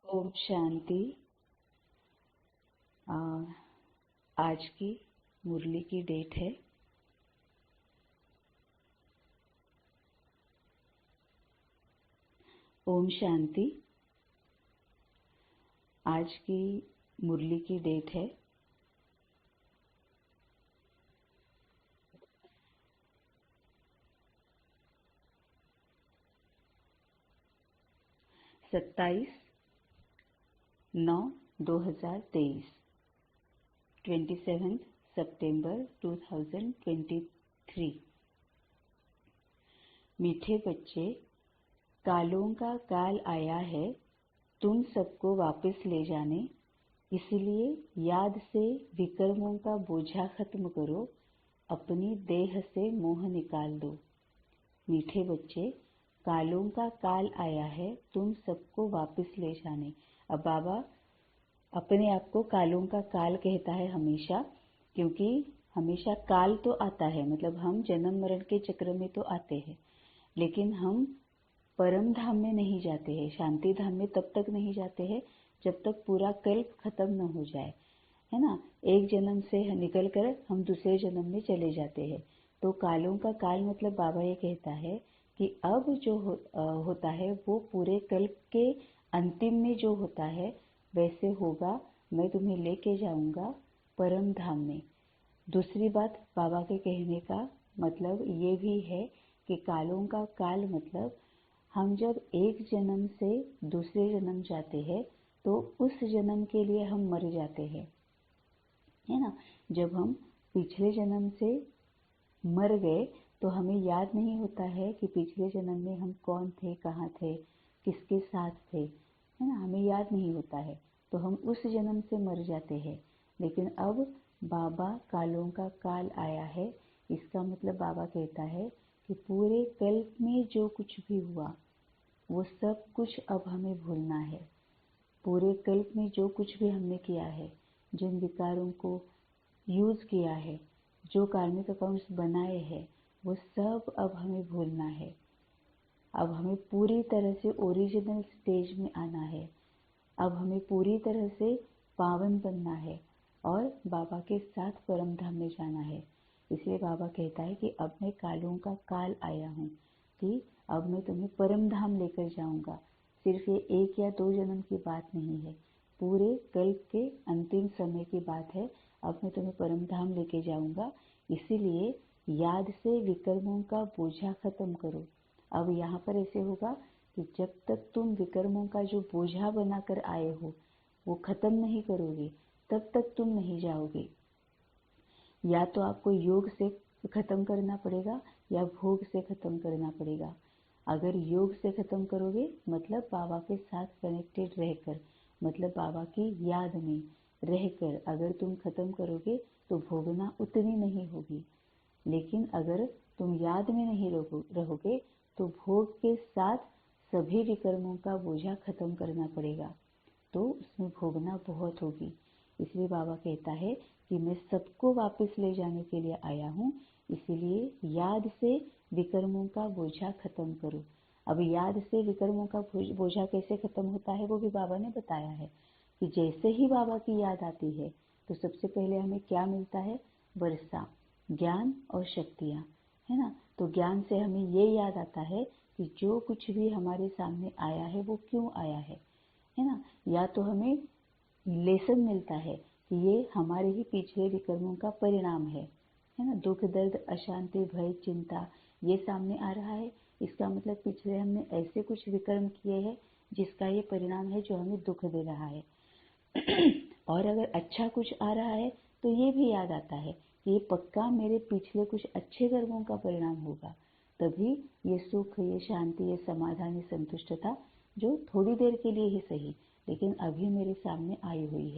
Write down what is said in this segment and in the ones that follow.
ओम शांति। आ, आज की मुरली की डेट है 27/9/2023, 27 सितंबर 2023। मीठे बच्चे, कालों का काल आया है तुम सबको वापस ले जाने, इसलिए याद से विकर्मों का बोझा खत्म करो, अपनी देह से मोह निकाल दो। मीठे बच्चे, कालों का काल आया है तुम सबको वापस ले जाने। अब बाबा अपने आप को कालों का काल कहता है हमेशा, क्योंकि हमेशा काल तो आता है, मतलब हम जन्म मरण के चक्र में तो आते हैं, लेकिन हम परम धाम में नहीं जाते हैं, शांति धाम में तब तक नहीं जाते हैं जब तक पूरा कल्प खत्म न हो जाए, है ना। एक जन्म से निकल कर हम दूसरे जन्म में चले जाते हैं। तो कालों का काल मतलब बाबा ये कहता है कि अब जो होता है वो पूरे कल्प के अंतिम में जो होता है वैसे होगा। मैं तुम्हें लेके जाऊंगा परम धाम में। दूसरी बात बाबा के कहने का मतलब ये भी है कि कालों का काल मतलब हम जब एक जन्म से दूसरे जन्म जाते हैं तो उस जन्म के लिए हम मर जाते हैं, है ना। जब हम पिछले जन्म से मर गए तो हमें याद नहीं होता है कि पिछले जन्म में हम कौन थे, कहाँ थे, किसके साथ थे, है ना, हमें याद नहीं होता है, तो हम उस जन्म से मर जाते हैं। लेकिन अब बाबा कालों का काल आया है, इसका मतलब बाबा कहता है कि पूरे कल्प में जो कुछ भी हुआ वो सब कुछ अब हमें भूलना है। पूरे कल्प में जो कुछ भी हमने किया है, जिन विकारों को यूज किया है, जो कार्मिक अकाउंट्स बनाए हैं, वो सब अब हमें भूलना है। अब हमें पूरी तरह से ओरिजिनल स्टेज में आना है। अब हमें पूरी तरह से पावन बनना है और बाबा के साथ परम धाम में जाना है। इसलिए बाबा कहता है कि अब मैं कालों का काल आया हूँ, कि अब मैं तुम्हें परम धाम लेकर जाऊंगा। सिर्फ ये 1 या 2 जन्म की बात नहीं है, पूरे कल्प के अंतिम समय की बात है। अब मैं तुम्हें परम धाम लेके जाऊंगा, इसीलिए याद से विकर्मों का बोझा खत्म करो। अब यहाँ पर ऐसे होगा कि जब तक तुम विकर्मों का जो बोझा बनाकर आए हो वो खत्म नहीं करोगे, तब तक तुम नहीं जाओगे। या तो आपको योग से खत्म करना पड़ेगा या भोग से खत्म करना पड़ेगा। अगर योग से खत्म करोगे मतलब बाबा के साथ कनेक्टेड रहकर, मतलब बाबा की याद में रहकर अगर तुम खत्म करोगे तो भोगना उतनी नहीं होगी। लेकिन अगर तुम याद में नहीं रहोगे तो भोग के साथ सभी विकर्मों का बोझा खत्म करना पड़ेगा, तो उसमें भोगना बहुत होगी। इसलिए बाबा कहता है कि मैं सबको वापस ले जाने के लिए आया हूँ, इसलिए याद से विकर्मों का बोझा खत्म करो। अब याद से विकर्मों का बोझा कैसे खत्म होता है वो भी बाबा ने बताया है कि जैसे ही बाबा की याद आती है तो सबसे पहले हमें क्या मिलता है, वर्षा, ज्ञान और शक्तियाँ, है ना। तो ज्ञान से हमें ये याद आता है कि जो कुछ भी हमारे सामने आया है वो क्यों आया है ना। या तो हमें लेसन मिलता है कि ये हमारे ही पिछले विकर्मों का परिणाम है ना। दुख, दर्द, अशांति, भय, चिंता ये सामने आ रहा है, इसका मतलब पिछले हमने ऐसे कुछ विकर्म किए हैं जिसका ये परिणाम है जो हमें दुख दे रहा है। और अगर अच्छा कुछ आ रहा है तो ये भी याद आता है कि ये पक्का मेरे पिछले कुछ अच्छे कर्मों का परिणाम होगा, तभी ये सुख, ये शांति, ये समाधान, ये संतुष्टता जो थोड़ी देर के लिए ही सही लेकिन अभी मेरे सामने आई हुई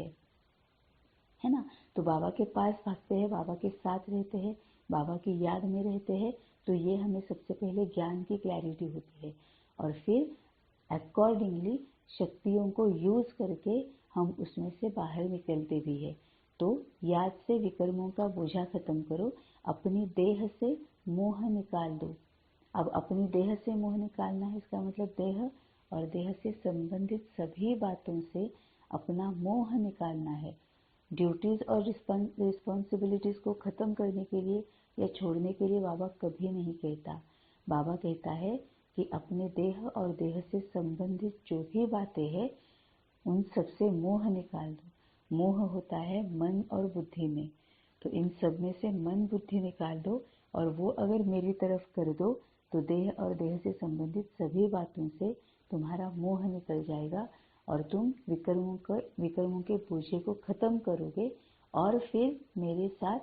है ना। तो बाबा के पास भागते हैं, बाबा के साथ रहते हैं, बाबा की याद में रहते हैं, तो ये हमें सबसे पहले ज्ञान की क्लैरिटी होती है और फिर अकॉर्डिंगली शक्तियों को यूज करके हम उसमें से बाहर निकलते भी है। तो याद से विकर्मों का बोझा खत्म करो, अपनी देह से मोह निकाल दो। अब अपनी देह से मोह निकालना है, इसका मतलब देह और देह से संबंधित सभी बातों से अपना मोह निकालना है। ड्यूटीज और रिस्पॉन्सिबिलिटीज को खत्म करने के लिए या छोड़ने के लिए बाबा कभी नहीं कहता। बाबा कहता है कि अपने देह और देह से संबंधित जो भी बातें हैं उन सबसे मोह निकाल दो। मोह होता है मन और बुद्धि में, तो इन सब में से मन बुद्धि निकाल दो और वो अगर मेरी तरफ कर दो तो देह और देह से संबंधित सभी बातों से तुम्हारा मोह निकल जाएगा और तुम विकर्मों के बोझे को खत्म करोगे और फिर मेरे साथ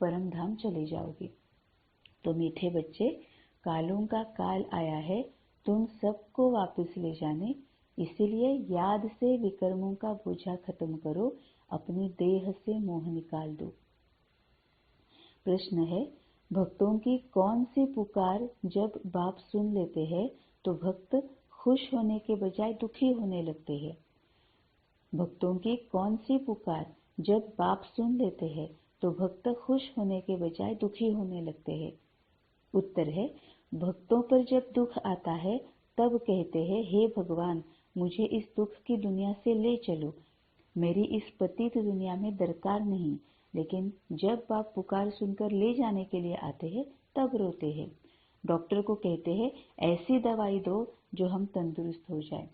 परम धाम चले जाओगे। तो मीठे बच्चे, कालों का काल आया है तुम सबको वापस ले जाने, इसीलिए याद से विकर्मों का बोझा खत्म करो, अपनी देह से मोह निकाल दो। प्रश्न है, भक्तों की कौन सी पुकार जब बाप सुन लेते हैं तो भक्त खुश होने के बजाय दुखी होने लगते हैं? भक्तों की कौन सी पुकार जब बाप सुन लेते हैं तो भक्त खुश होने के बजाय दुखी होने लगते हैं? उत्तर है, भक्तों पर जब दुख आता है तब कहते हैं, हे भगवान मुझे इस दुख की दुनिया से ले चलो, मेरी इस पतित दुनिया में दरकार नहीं। लेकिन जब बाप पुकार सुनकर ले जाने के लिए आते हैं तब रोते हैं। डॉक्टर को कहते हैं, ऐसी दवाई दो जो हम तंदुरुस्त हो जाए,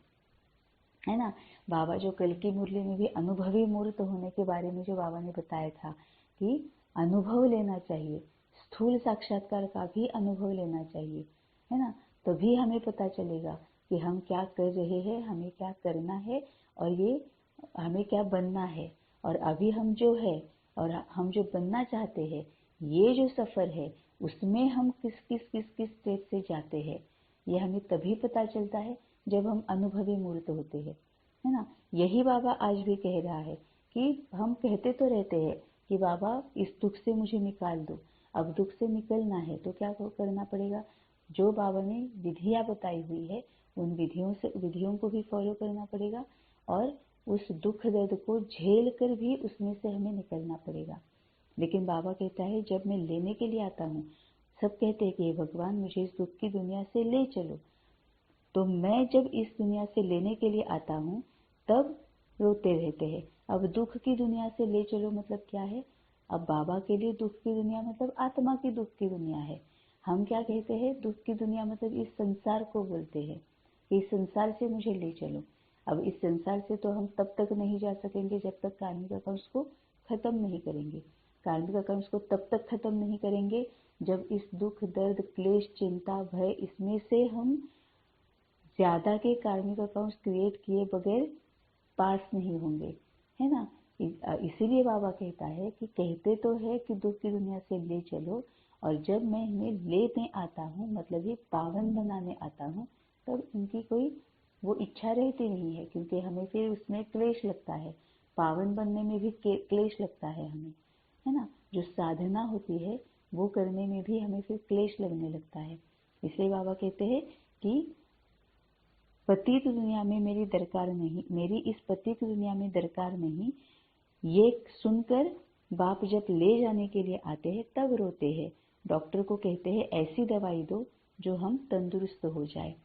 है ना। बाबा जो कल की मुरली में भी अनुभवी मूर्त होने के बारे में जो बाबा ने बताया था कि अनुभव लेना चाहिए, स्थूल साक्षात्कार का भी अनुभव लेना चाहिए, है ना। तभी हमें पता चलेगा कि हम क्या कर रहे हैं, हमें क्या करना है और ये हमें क्या बनना है। और अभी हम जो है और हम जो बनना चाहते हैं, ये जो सफर है उसमें हम किस किस स्टेज से जाते हैं, ये हमें तभी पता चलता है जब हम अनुभवी मूर्त होते हैं, है ना। यही बाबा आज भी कह रहा है कि हम कहते तो रहते हैं कि बाबा इस दुख से मुझे निकाल दो। अब दुख से निकलना है तो क्या करना पड़ेगा? जो बाबा ने विधियां बताई हुई है उन विधियों को भी फॉलो करना पड़ेगा और उस दुख दर्द को झेल कर भी उसमें से हमें निकलना पड़ेगा। लेकिन बाबा कहता है, जब मैं लेने के लिए आता हूँ, सब कहते हैं कि हे भगवान मुझे इस दुख की दुनिया से ले चलो, तो मैं जब इस दुनिया से लेने के लिए आता हूँ तब रोते रहते हैं। अब दुख की दुनिया से ले चलो मतलब क्या है? अब बाबा के लिए दुख की दुनिया मतलब आत्मा की दुख की दुनिया है। हम क्या कहते हैं? दुख की दुनिया मतलब इस संसार को बोलते हैं, इस संसार से मुझे ले चलो। अब इस संसार से तो हम तब तक नहीं जा सकेंगे जब तक कार्मिक अकाउंट्स को खत्म नहीं करेंगे। कार्मिक अकाउंट्स को तब तक खत्म नहीं करेंगे जब इस दुख दर्द क्लेश चिंता भय इसमें से हम ज्यादा के कार्मिक अकाउंट्स क्रिएट किए बगैर पास नहीं होंगे, है ना। इसीलिए बाबा कहता है कि कहते तो है कि दुख की दुनिया से ले चलो, और जब मैं इन्हें लेने आता हूँ मतलब ये पावन बनाने आता हूँ तब इनकी कोई वो इच्छा रहती नहीं है, क्योंकि हमें फिर उसमें क्लेश लगता है। पावन बनने में भी क्लेश लगता है हमें, है ना। जो साधना होती है वो करने में भी हमें फिर क्लेश लगने लगता है। इसलिए बाबा कहते हैं कि पतित दुनिया में मेरी दरकार नहीं, मेरी इस पतित दुनिया में दरकार नहीं। ये सुनकर बाप जब ले जाने के लिए आते हैं तब रोते हैं। डॉक्टर को कहते हैं, ऐसी दवाई दो जो हम तंदुरुस्त हो जाए।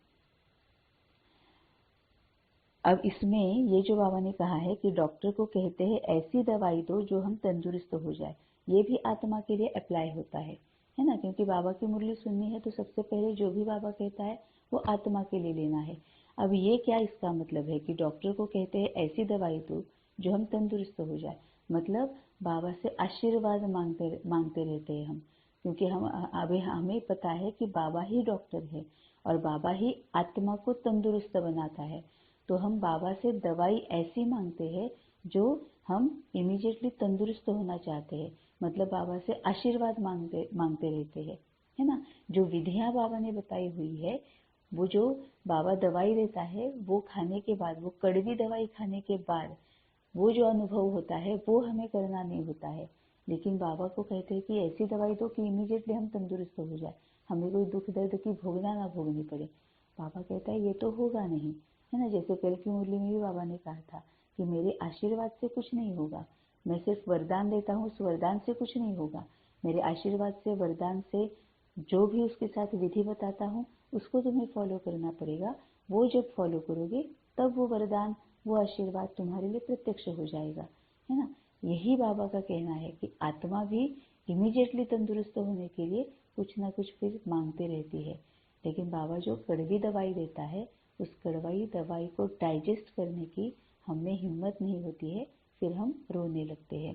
अब इसमें ये जो बाबा ने कहा है कि डॉक्टर को कहते हैं ऐसी दवाई दो जो हम तंदुरुस्त हो जाए, ये भी आत्मा के लिए अप्लाई होता है ना। क्योंकि बाबा की मुरली सुननी है तो सबसे पहले जो भी बाबा कहता है वो आत्मा के लिए लेना है। अब ये क्या इसका मतलब है कि डॉक्टर को कहते हैं ऐसी दवाई दो जो हम तंदुरुस्त हो जाए, मतलब बाबा से आशीर्वाद मांगते रहते हैं हम, क्योंकि हम अभी हमें पता है कि बाबा ही डॉक्टर है और बाबा ही आत्मा को तंदुरुस्त बनाता है। तो हम बाबा से दवाई ऐसी मांगते हैं जो हम इमीडिएटली तंदुरुस्त होना चाहते हैं, मतलब बाबा से आशीर्वाद मांगते रहते हैं, है ना। जो विधियां बाबा ने बताई हुई है, वो जो बाबा दवाई देता है वो खाने के बाद, वो कड़वी दवाई खाने के बाद वो जो अनुभव होता है वो हमें करना नहीं होता है। लेकिन बाबा को कहते हैं कि ऐसी दवाई दो कि इमीडिएटली हम तंदुरुस्त हो जाए, हमें कोई दुख दर्द की भोगना ना भोगनी पड़े। बाबा कहता है ये तो होगा नहीं, है ना। जैसे कल की मुरली में भी बाबा ने कहा था कि मेरे आशीर्वाद से कुछ नहीं होगा, मैं सिर्फ वरदान देता हूँ, उस वरदान से कुछ नहीं होगा। मेरे आशीर्वाद से, वरदान से जो भी उसके साथ विधि बताता हूँ उसको तुम्हें फॉलो करना पड़ेगा, वो जब फॉलो करोगे तब वो वरदान, वो आशीर्वाद तुम्हारे लिए प्रत्यक्ष हो जाएगा, है ना। यही बाबा का कहना है कि आत्मा भी इमीडिएटली तंदुरुस्त होने के लिए कुछ ना कुछ फिर मांगते रहती है, लेकिन बाबा जो कड़वी दवाई देता है, उस कड़वाई दवाई को डाइजेस्ट करने की हमें हिम्मत नहीं होती है, फिर हम रोने लगते हैं।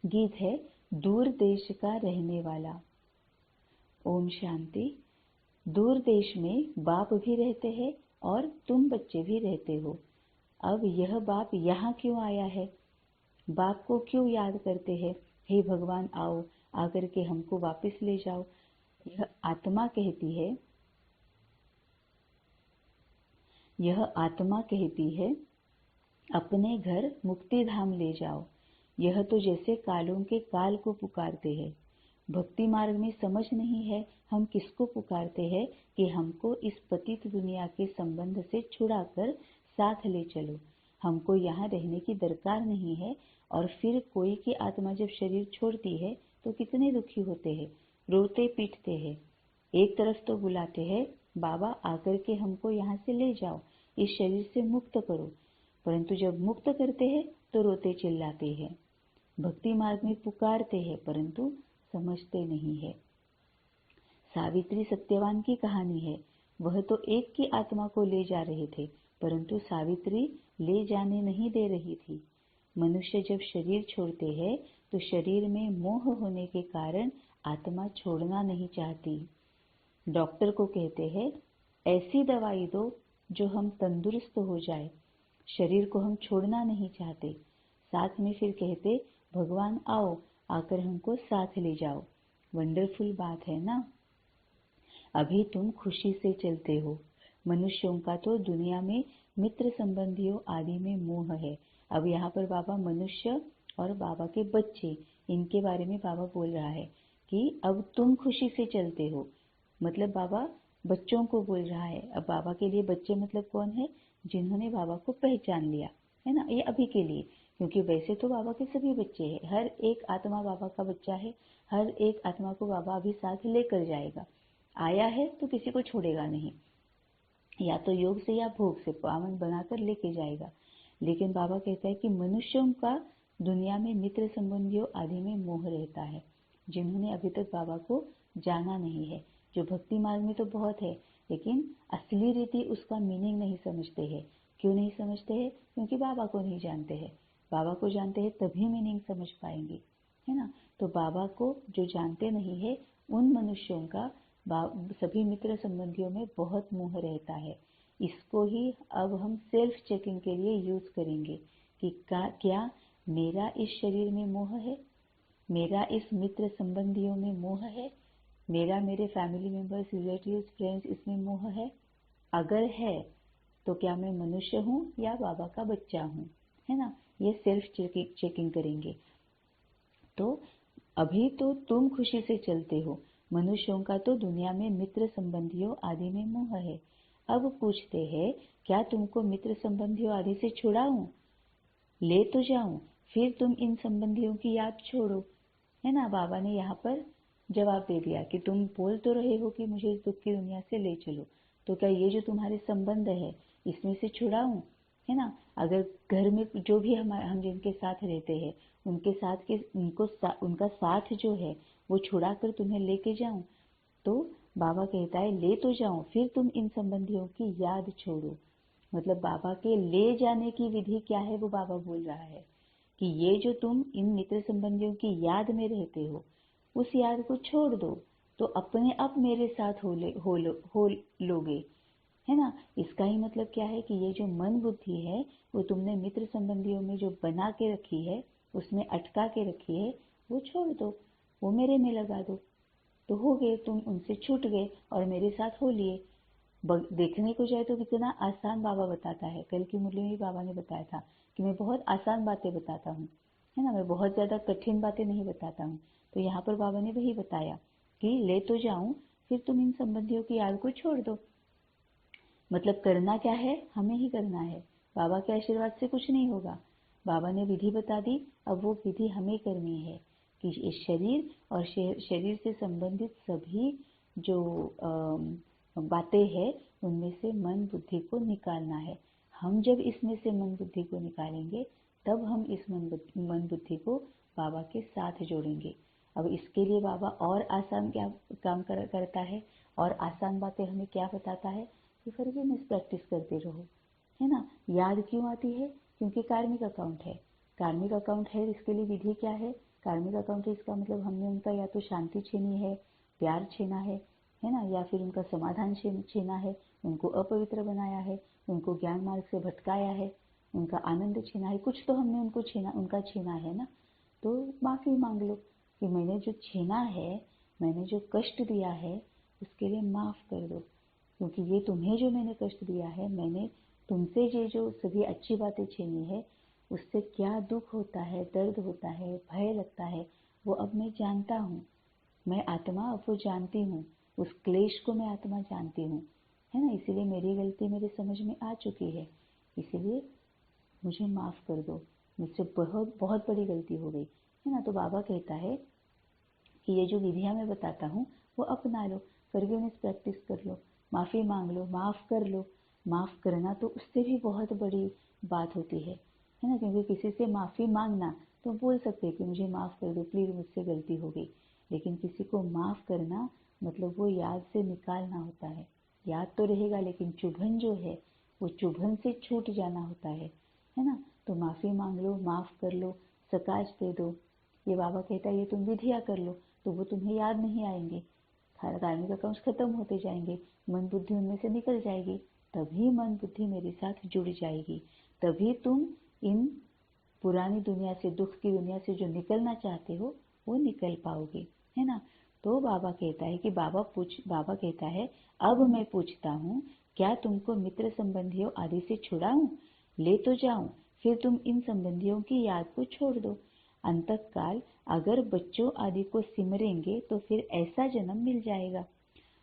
गीत है दूर देश का रहने वाला। ओम शांति। दूर देश में बाप भी रहते हैं और तुम बच्चे भी रहते हो। अब यह बाप यहाँ क्यों आया है? बाप को क्यों याद करते हैं? हे भगवान आओ, आकर के हमको वापस ले जाओ। यह आत्मा कहती है, यह आत्मा कहती है अपने घर मुक्ति धाम ले जाओ। यह तो जैसे कालों के काल को पुकारते हैं। भक्ति मार्ग में समझ नहीं है हम किसको पुकारते हैं कि हमको इस पतित दुनिया के संबंध से छुड़ाकर साथ ले चलो। हमको यहाँ रहने की दरकार नहीं है। और फिर कोई की आत्मा जब शरीर छोड़ती है तो कितने दुखी होते हैं, रोते पीटते हैं। एक तरफ तो बुलाते हैं बाबा आकर के हमको यहाँ से ले जाओ, इस शरीर से मुक्त करो, परंतु जब मुक्त करते हैं तो रोते चिल्लाते हैं। भक्ति मार्ग में पुकारते हैं परंतु समझते नहीं है। सावित्री सत्यवान की कहानी है। वह तो एक की आत्मा को ले जा रहे थे, परंतु सावित्री ले जाने नहीं दे रही थी। मनुष्य जब शरीर छोड़ते हैं तो शरीर में मोह होने के कारण आत्मा छोड़ना नहीं चाहती। डॉक्टर को कहते हैं ऐसी दवाई दो जो हम तंदुरुस्त हो जाए। शरीर को हम छोड़ना नहीं चाहते। साथ में फिर कहते भगवान आओ, आकर हमको साथ ले जाओ। वंडरफुल बात है ना। अभी तुम खुशी से चलते हो। मनुष्यों का तो दुनिया में मित्र संबंधियों आदि में मोह है। अब यहाँ पर बाबा मनुष्य और बाबा के बच्चे, इनके बारे में बाबा बोल रहा है कि अब तुम खुशी से चलते हो। मतलब बाबा बच्चों को बोल रहा है। अब बाबा के लिए बच्चे मतलब कौन है? जिन्होंने बाबा को पहचान लिया, है ना। ये अभी के लिए, क्योंकि वैसे तो बाबा के सभी बच्चे हैं। हर एक आत्मा बाबा का बच्चा है। हर एक आत्मा को बाबा अभी साथ लेकर जाएगा। आया है तो किसी को छोड़ेगा नहीं, या तो योग से या भोग से पावन बनाकर लेके जाएगा। लेकिन बाबा कहता है कि मनुष्यों का दुनिया में मित्र संबंधियों आदि में मोह रहता है, जिन्होंने अभी तक बाबा को जाना नहीं है। जो भक्ति मार्ग में तो बहुत है, लेकिन असली रीति उसका मीनिंग नहीं समझते हैं। क्यों नहीं समझते हैं? क्योंकि बाबा को नहीं जानते हैं। बाबा को जानते हैं तभी मीनिंग समझ पाएंगे, है ना। तो बाबा को जो जानते नहीं है, उन मनुष्यों का सभी मित्र संबंधियों में बहुत मोह रहता है। इसको ही अब हम सेल्फ चेकिंग के लिए यूज करेंगे कि क्या मेरा इस शरीर में मोह है? मेरा इस मित्र संबंधियों में मोह है? मेरा मेरे फैमिली मेंबर्स, रिलेटिव्स, फ्रेंड्स इसमें मोह है? अगर है तो क्या मैं मनुष्य हूँ या बाबा का बच्चा हूँ, है ना। ये सेल्फ चेकिंग करेंगे। तो अभी तो तुम खुशी से चलते हो। मनुष्यों का तो दुनिया में मित्र संबंधियों आदि में मोह है। अब पूछते हैं क्या तुमको मित्र संबंधियों आदि से छुड़ाऊं, ले तो जाऊं, फिर तुम इन संबंधियों की याद छोड़ो, है ना। बाबा ने यहाँ पर जवाब दे दिया कि तुम बोल तो रहे हो कि मुझे इस दुख की दुनिया से ले चलो, तो क्या ये जो तुम्हारे संबंध है इसमें से छुड़ाऊं, है ना। अगर घर में जो भी हम जिनके साथ रहते हैं उनके साथ के उनका साथ जो है वो छुड़ा कर तुम्हें लेके जाऊं, तो बाबा कहता है ले तो जाऊं, फिर तुम इन संबंधियों की याद छोड़ो। मतलब बाबा के ले जाने की विधि क्या है वो बाबा बोल रहा है कि ये जो तुम इन मित्र संबंधियों की याद में रहते हो, उस याद को छोड़ दो तो अपने आप मेरे साथ हो लोगे, है ना। इसका ही मतलब क्या है कि ये जो मन बुद्धि है वो तुमने मित्र संबंधियों में जो बना के रखी है, उसमें अटका के रखी है, वो छोड़ दो, वो मेरे में लगा दो, तो हो गए, तुम उनसे छूट गए और मेरे साथ हो लिए। देखने को जाए तो कितना आसान बाबा बताता है। कल की मुरली में बाबा ने बताया था कि मैं बहुत आसान बातें बताता हूँ, है ना। मैं बहुत ज्यादा कठिन बातें नहीं बताता हूँ। तो यहाँ पर बाबा ने वही बताया कि ले तो जाऊं, फिर तुम इन संबंधियों की याद को छोड़ दो। मतलब करना क्या है? हमें ही करना है। बाबा के आशीर्वाद से कुछ नहीं होगा। बाबा ने विधि बता दी, अब वो विधि हमें करनी है कि इस शरीर और शरीर से संबंधित सभी जो बातें हैं उनमें से मन बुद्धि को निकालना है। हम जब इसमें से मन बुद्धि को निकालेंगे तब हम इस मन बुद्धि को बाबा के साथ जोड़ेंगे। अब इसके लिए बाबा और आसान क्या काम करता है और आसान बातें हमें क्या बताता है कि फॉरगिवनेस प्रैक्टिस करते रहो, है ना। याद क्यों आती है? क्योंकि कार्मिक अकाउंट है। कार्मिक अकाउंट है, इसके लिए विधि क्या है? कार्मिक अकाउंट है, इसका मतलब हमने उनका या तो शांति छीनी है, प्यार छीना है ना, या फिर उनका समाधान छीना है, उनको अपवित्र बनाया है, उनको ज्ञान मार्ग से भटकाया है, उनका आनंद छीना है, कुछ तो हमने उनका छीना है ना। तो माफी मांग लो कि मैंने जो छीना है, मैंने जो कष्ट दिया है, उसके लिए माफ कर दो। क्योंकि ये तुम्हें जो मैंने कष्ट दिया है, मैंने तुमसे ये जो सभी अच्छी बातें छीनी है, उससे क्या दुख होता है, दर्द होता है, भय लगता है, वो अब मैं जानता हूँ। मैं आत्मा अब वो जानती हूँ, उस क्लेश को मैं आत्मा जानती हूँ, है ना। इसीलिए मेरी गलती मेरे समझ में आ चुकी है, इसीलिए मुझे माफ कर दो, मुझसे बहुत बहुत बड़ी गलती हो गई, है ना। तो बाबा कहता है कि ये जो विधियां मैं बताता हूँ वो अपना लो, फॉरगिवनेस प्रैक्टिस कर लो, माफ़ी मांग लो, माफ़ कर लो। माफ़ करना तो उससे भी बहुत बड़ी बात होती है ना। क्योंकि किसी से माफ़ी मांगना तो बोल सकते हैं कि मुझे माफ़ कर दो प्लीज़, मुझसे गलती हो गई। लेकिन किसी को माफ़ करना मतलब वो याद से निकालना होता है। याद तो रहेगा लेकिन चुभन जो है वो चुभन से छूट जाना होता है ना। तो माफ़ी मांग लो, माफ़ कर लो, सकाश दे दो। ये बाबा कहता है ये तुम विधिया कर लो तो वो तुम्हें याद नहीं आएंगे, कार्मिक अकाउंट्स खत्म होते जाएंगे, मन बुद्धि उनमें से निकल जाएगी, तभी मन बुद्धि मेरे साथ जुड़ जाएगी, तभी तुम इन पुरानी दुनिया से, दुख की दुनिया से जो निकलना चाहते हो वो निकल पाओगे, है ना। तो बाबा कहता है कि बाबा कहता है अब मैं पूछता हूँ, क्या तुमको मित्र संबंधियों आदि से छुड़ाऊं? ले तो जाऊं, फिर तुम इन संबंधियों की याद को छोड़ दो। अंतकाल अगर बच्चों आदि को सिमरेंगे तो फिर ऐसा जन्म मिल जाएगा,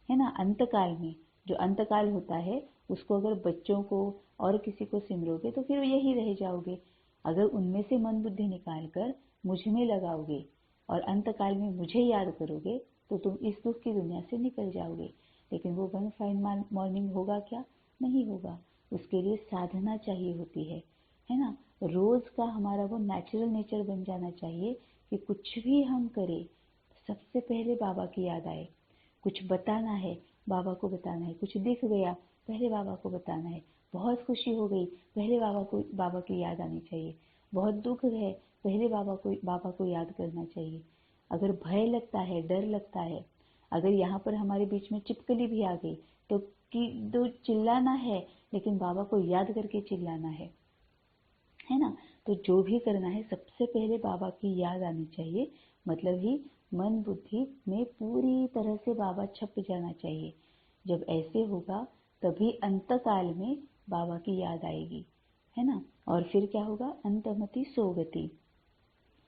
है ना। अंतकाल में जो अंतकाल होता है उसको अगर बच्चों को और किसी को सिमरोगे तो फिर यही रह जाओगे। अगर उनमें से मन बुद्धि निकाल कर मुझ में लगाओगे और अंतकाल में मुझे याद करोगे तो तुम इस दुख की दुनिया से निकल जाओगे। लेकिन वो वन फाइन मॉर्निंग होगा क्या? नहीं होगा। उसके लिए साधना चाहिए होती है ना। रोज का हमारा वो नेचुरल नेचर बन जाना चाहिए कि कुछ भी हम करें सबसे पहले बाबा की याद आए। कुछ बताना है बाबा को बताना है, कुछ दिख गया पहले बाबा को बताना है, बहुत खुशी हो गई पहले बाबा की याद आनी चाहिए, बहुत दुख है पहले बाबा को याद करना चाहिए। अगर भय लगता है, डर लगता है, अगर यहाँ पर हमारे बीच में चिपकली भी आ गई तो चिल्लाना है लेकिन बाबा को याद करके चिल्लाना है ना। तो जो भी करना है सबसे पहले बाबा की याद आनी चाहिए, मतलब ही मन बुद्धि में पूरी तरह से बाबा छप जाना चाहिए। जब ऐसे होगा तभी अंतकाल में बाबा की याद आएगी, है ना। और फिर क्या होगा? अंतमति सोगति,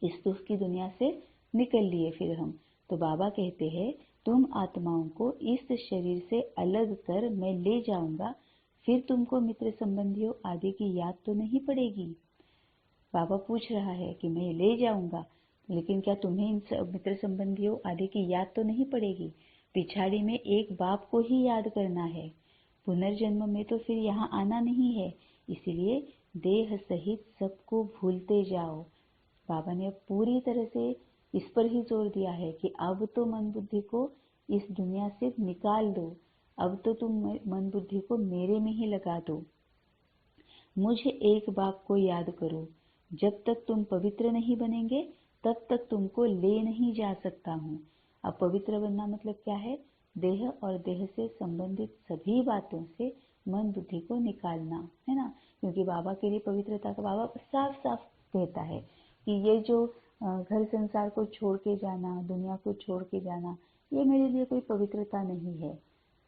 इस दुख की दुनिया से निकल लिए फिर हम। तो बाबा कहते हैं तुम आत्माओं को इस शरीर से अलग कर मैं ले जाऊंगा, फिर तुमको मित्र संबंधियों आदि की याद तो नहीं पड़ेगी। बाबा पूछ रहा है कि मैं ले जाऊंगा लेकिन क्या तुम्हें इन मित्र संबंधियों आदि की याद तो नहीं पड़ेगी? पिछाड़ी में एक बाप को ही याद करना है, पुनर्जन्म में तो फिर यहाँ आना नहीं है, इसलिए देह सहित सबको भूलते जाओ। बाबा ने अब पूरी तरह से इस पर ही जोर दिया है कि अब तो मन बुद्धि को इस दुनिया से निकाल दो, अब तो तुम मन बुद्धि को मेरे में ही लगा दो। मुझे एक बाप को याद करो, जब तक तुम पवित्र नहीं बनेंगे तब तक तुमको ले नहीं जा सकता हूँ। अब पवित्र बनना मतलब क्या है? देह और देह से संबंधित सभी बातों से मन बुद्धि को निकालना, है ना। क्योंकि बाबा के लिए पवित्रता का बाबा साफ साफ कहता है कि ये जो घर संसार को छोड़ के जाना, दुनिया को छोड़ के जाना, ये मेरे लिए कोई पवित्रता नहीं है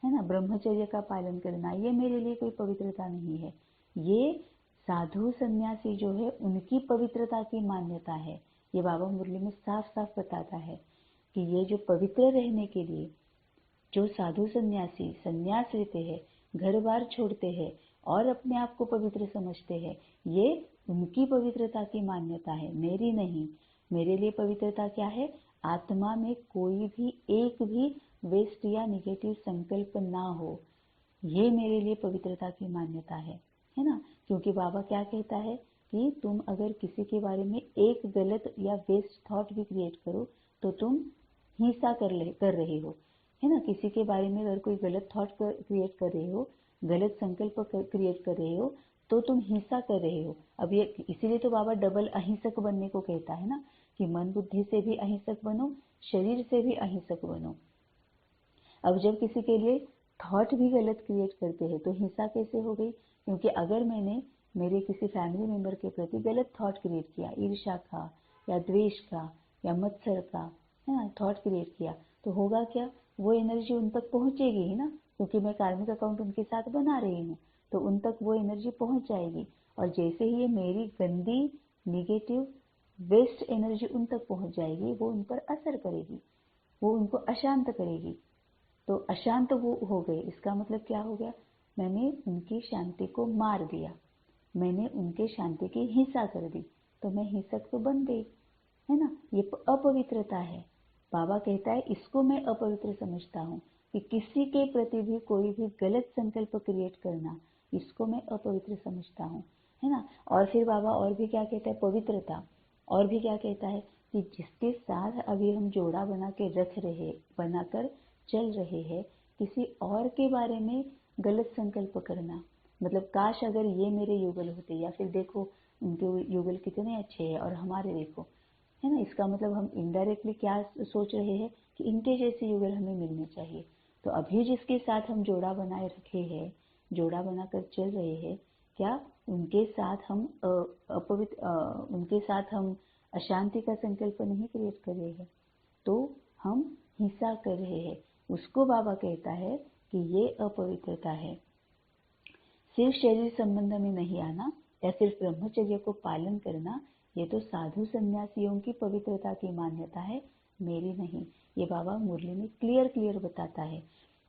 ना। ब्रह्मचर्य का पालन करना ये मेरे लिए कोई पवित्रता नहीं है। ये साधु सन्यासी जो है उनकी पवित्रता की मान्यता है। ये बाबा मुरली में साफ साफ बताता है कि ये जो पवित्र रहने के लिए जो साधु सन्यासी सन्यास लेते हैं, घर बार छोड़ते हैं और अपने आप को पवित्र समझते हैं, ये उनकी पवित्रता की मान्यता है, मेरी नहीं। मेरे लिए पवित्रता क्या है? आत्मा में कोई भी एक भी वेस्ट या निगेटिव संकल्प ना हो, ये मेरे लिए पवित्रता की मान्यता है ना। क्योंकि बाबा क्या कहता है कि तुम अगर किसी के बारे में एक गलत या वेस्ट थॉट भी क्रिएट करो तो तुम हिंसा कर रहे हो, है ना। किसी के बारे में अगर कोई गलत थॉट क्रिएट कर रहे हो, गलत संकल्प क्रिएट कर रहे हो, तो तुम हिंसा कर रहे हो। अब ये इसीलिए तो बाबा डबल अहिंसक बनने को कहता है ना, कि मन बुद्धि से भी अहिंसक बनो, शरीर से भी अहिंसक बनो। अब जब किसी के लिए थॉट भी गलत क्रिएट करते हैं तो हिंसा कैसे हो गई? क्योंकि अगर मैंने मेरे किसी फैमिली मेंबर के प्रति गलत थॉट क्रिएट किया, ईर्ष्या का या द्वेष का या मत्सर का, है ना, थॉट क्रिएट किया, तो होगा क्या? वो एनर्जी उन तक पहुंचेगी ही ना, क्योंकि मैं कार्मिक अकाउंट उनके साथ बना रही हूँ, तो उन तक वो एनर्जी पहुंच जाएगी। और जैसे ही ये मेरी गंदी निगेटिव वेस्ट एनर्जी उन तक पहुंच जाएगी, वो उन पर असर करेगी, वो उनको अशांत करेगी। तो अशांत वो हो गए, इसका मतलब क्या हो गया? मैंने उनकी शांति को मार दिया, मैंने उनके शांति की हिंसा कर दी, तो मैं हिंसक तो बन गई, है ना। ये अपवित्रता है। बाबा कहता है इसको मैं अपवित्र समझता हूँ, कि किसी के प्रति भी कोई भी गलत संकल्प क्रिएट करना, इसको मैं अपवित्र समझता हूँ, है ना। और फिर बाबा और भी क्या कहता है? पवित्रता और भी क्या कहता है कि जिसके साथ अभी हम जोड़ा बना के बनाकर चल रहे हैं, किसी और के बारे में गलत संकल्प करना, मतलब काश अगर ये मेरे युगल होते, या फिर देखो उनके युगल कितने अच्छे हैं और हमारे देखो, है ना। इसका मतलब हम इनडायरेक्टली क्या सोच रहे हैं कि इनके जैसे युगल हमें मिलने चाहिए। तो अभी जिसके साथ हम जोड़ा बनाए रखे हैं, जोड़ा बनाकर चल रहे हैं, क्या उनके साथ हम उनके साथ हम अशांति का संकल्प नहीं क्रिएट कर रहे हैं, तो हम हिंसा कर रहे हैं। उसको बाबा कहता है कि ये अपवित्रता है। सिर्फ शरीर संबंध में नहीं आना या सिर्फ ब्रह्मचर्य को पालन करना, ये तो साधु संन्यासियों की पवित्रता की मान्यता है, मेरी नहीं। ये बाबा मुरली में क्लियर बताता है।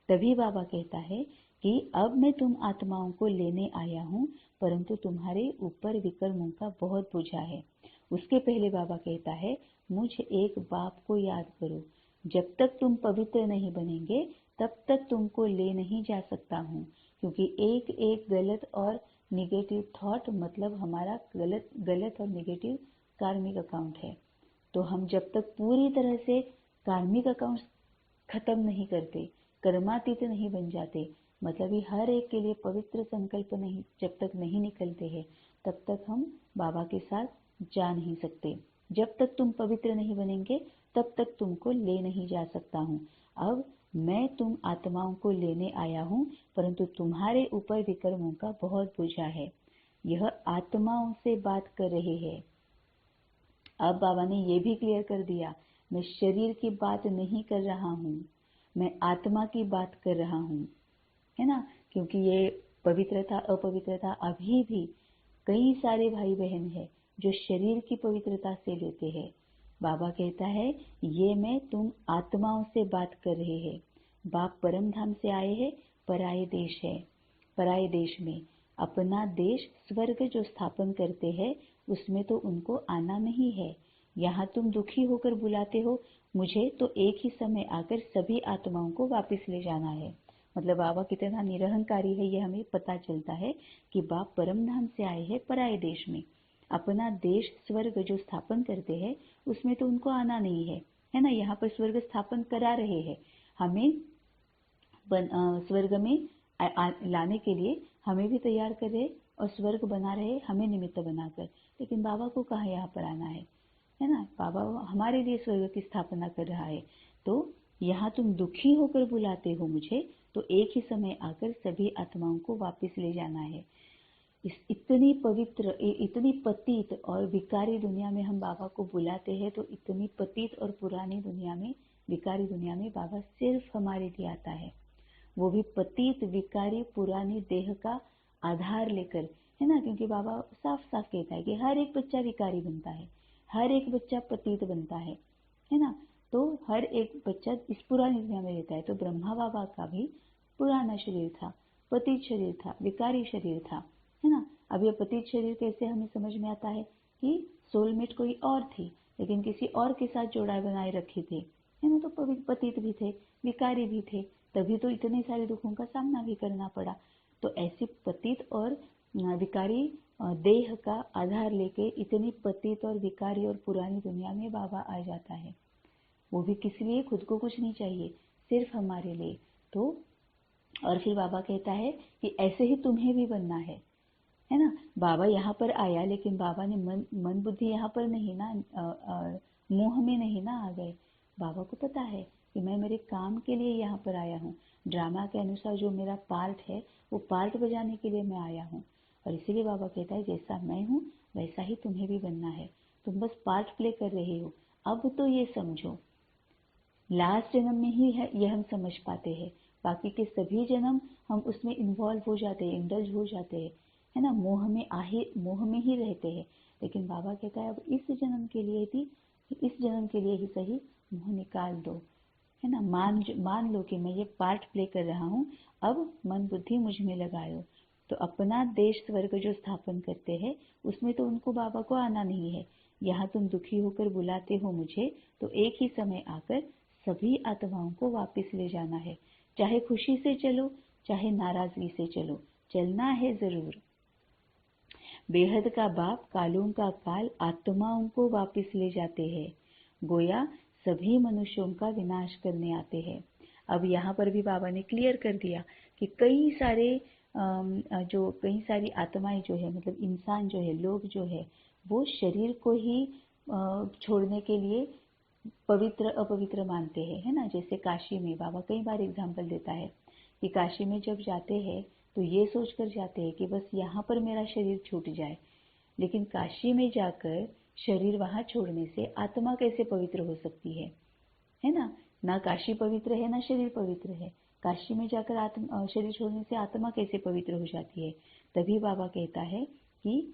तभी बाबा कहता है कि अब मैं तुम आत्माओं को लेने आया हूँ, परंतु तुम्हारे ऊपर विकर्मों का बहुत बोझा है। उसके पहले बाबा कहता है, मुझ एक बाप को याद करो, जब तक तुम पवित्र नहीं बनेंगे तब तक तुमको ले नहीं जा सकता हूँ। क्योंकि एक एक गलत और निगेटिव थॉट मतलब हमारा गलत और निगेटिव कार्मिक अकाउंट है। तो हम जब तक पूरी तरह से कार्मिक अकाउंट खत्म नहीं करते, कर्मातीत नहीं बन जाते, मतलब ही हर एक के लिए पवित्र संकल्प नहीं जब तक नहीं निकलते हैं, तब तक हम बाबा के साथ जा नहीं सकते। जब तक तुम पवित्र नहीं बनेंगे तब तक तुमको ले नहीं जा सकता हूँ। अब मैं तुम आत्माओं को लेने आया हूँ, परंतु तुम्हारे ऊपर विकर्मों का बहुत बोझा है। यह आत्माओं से बात कर रहे हैं। अब बाबा ने ये भी क्लियर कर दिया, मैं शरीर की बात नहीं कर रहा हूँ, मैं आत्मा की बात कर रहा हूँ, है ना। क्योंकि ये पवित्रता अपवित्रता अभी भी कई सारे भाई बहन है जो शरीर की पवित्रता से लेते हैं। बाबा कहता है ये मैं तुम आत्माओं से बात कर रहे हैं। बाप परम धाम से आए हैं, पराये देश है, पराये देश में अपना देश स्वर्ग जो स्थापन करते हैं उसमें तो उनको आना नहीं है। यहाँ तुम दुखी होकर बुलाते हो मुझे, तो एक ही समय आकर सभी आत्माओं को वापस ले जाना है। मतलब बाबा कितना निरहंकारी है ये हमें पता चलता है कि बाप परम धाम से आए हैं पराये देश में, अपना देश स्वर्ग जो स्थापन करते हैं उसमें तो उनको आना नहीं है, है ना। यहाँ पर स्वर्ग स्थापन करा रहे हैं, हमें स्वर्ग में लाने के लिए हमें भी तैयार कर रहे और स्वर्ग बना रहे हमें निमित्त बनाकर। लेकिन बाबा को कहाँ यहाँ पर आना है ना। बाबा हमारे लिए स्वर्ग की स्थापना कर रहा है। तो यहाँ तुम दुखी होकर बुलाते हो मुझे, तो एक ही समय आकर सभी आत्माओं को वापस ले जाना है। इस इतनी पवित्र इतनी पतित और विकारी दुनिया में हम बाबा को बुलाते हैं, तो इतनी पतित और पुरानी दुनिया में, विकारी दुनिया में बाबा सिर्फ हमारे लिए आता है, वो भी पतित विकारी पुरानी देह का आधार लेकर, है ना। क्योंकि बाबा साफ साफ कहता है कि हर एक बच्चा विकारी बनता है, हर एक बच्चा पतित बनता है ना। तो हर एक बच्चा इस पुरानी दुनिया में रहता है। तो ब्रह्मा बाबा का भी पुराना शरीर था, पतित शरीर था, विकारी शरीर था, है ना। अब ये पतित शरीर कैसे हमें समझ में आता है कि सोलमेट कोई और थी, लेकिन किसी और के साथ जोड़ा बनाए रखे थे, है ना। तो पतित भी थे, विकारी भी थे, तभी तो इतने सारे दुखों का सामना भी करना पड़ा। तो ऐसी पतित और विकारी देह का आधार लेके इतनी पतित और विकारी और पुरानी दुनिया में बाबा आ जाता है, वो भी किस लिए? खुद को कुछ नहीं चाहिए, सिर्फ हमारे लिए। तो और फिर बाबा कहता है कि ऐसे ही तुम्हें भी बनना है ना। बाबा यहाँ पर आया, लेकिन बाबा ने मन बुद्धि यहाँ पर नहीं ना, मोह में नहीं ना आ गए। बाबा को पता है कि मैं मेरे काम के लिए यहाँ पर आया हूँ, ड्रामा के अनुसार जो मेरा पार्ट है वो पार्ट बजाने के लिए मैं आया हूँ। और इसीलिए बाबा कहता है जैसा मैं हूँ वैसा ही तुम्हें भी बनना है, तुम बस पार्ट प्ले कर रहे हो। अब तो ये समझो, लास्ट जन्म में ही है ये हम समझ पाते हैं, बाकी के सभी जन्म हम उसमें इन्वॉल्व हो जाते हैं, इंडल्ज हो जाते हैं, है ना, मोह में ही रहते हैं। लेकिन बाबा कहता है अब इस जन्म के लिए ही सही मोह निकाल दो, है ना। मान लो कि मैं ये पार्ट प्ले कर रहा हूँ, अब मन बुद्धि मुझ में लगाओ। तो अपना देश स्वर्ग जो स्थापन करते हैं उसमें तो उनको बाबा को आना नहीं है। यहाँ तुम दुखी होकर बुलाते हो मुझे, तो एक ही समय आकर सभी आत्माओं को वापस ले जाना है। चाहे खुशी से चलो, चाहे नाराजगी से चलो, चलना है जरूर। बेहद का बाप कालों का काल आत्माओं को वापस ले जाते हैं, गोया सभी मनुष्यों का विनाश करने आते हैं। अब यहाँ पर भी बाबा ने क्लियर कर दिया कि कई सारी आत्माएं जो है, मतलब इंसान जो है, लोग जो है, वो शरीर को ही छोड़ने के लिए पवित्र अपवित्र मानते हैं, है ना। जैसे काशी में बाबा कई बार एग्जाम्पल देता है कि काशी में जब जाते हैं तो ये सोचकर जाते हैं कि बस यहाँ पर मेरा शरीर छूट जाए, लेकिन काशी में जाकर शरीर वहां छोड़ने से आत्मा कैसे पवित्र हो सकती है ना। ना काशी पवित्र है ना शरीर पवित्र है। काशी में जाकर शरीर छोड़ने से आत्मा कैसे पवित्र हो जाती है। तभी बाबा कहता है कि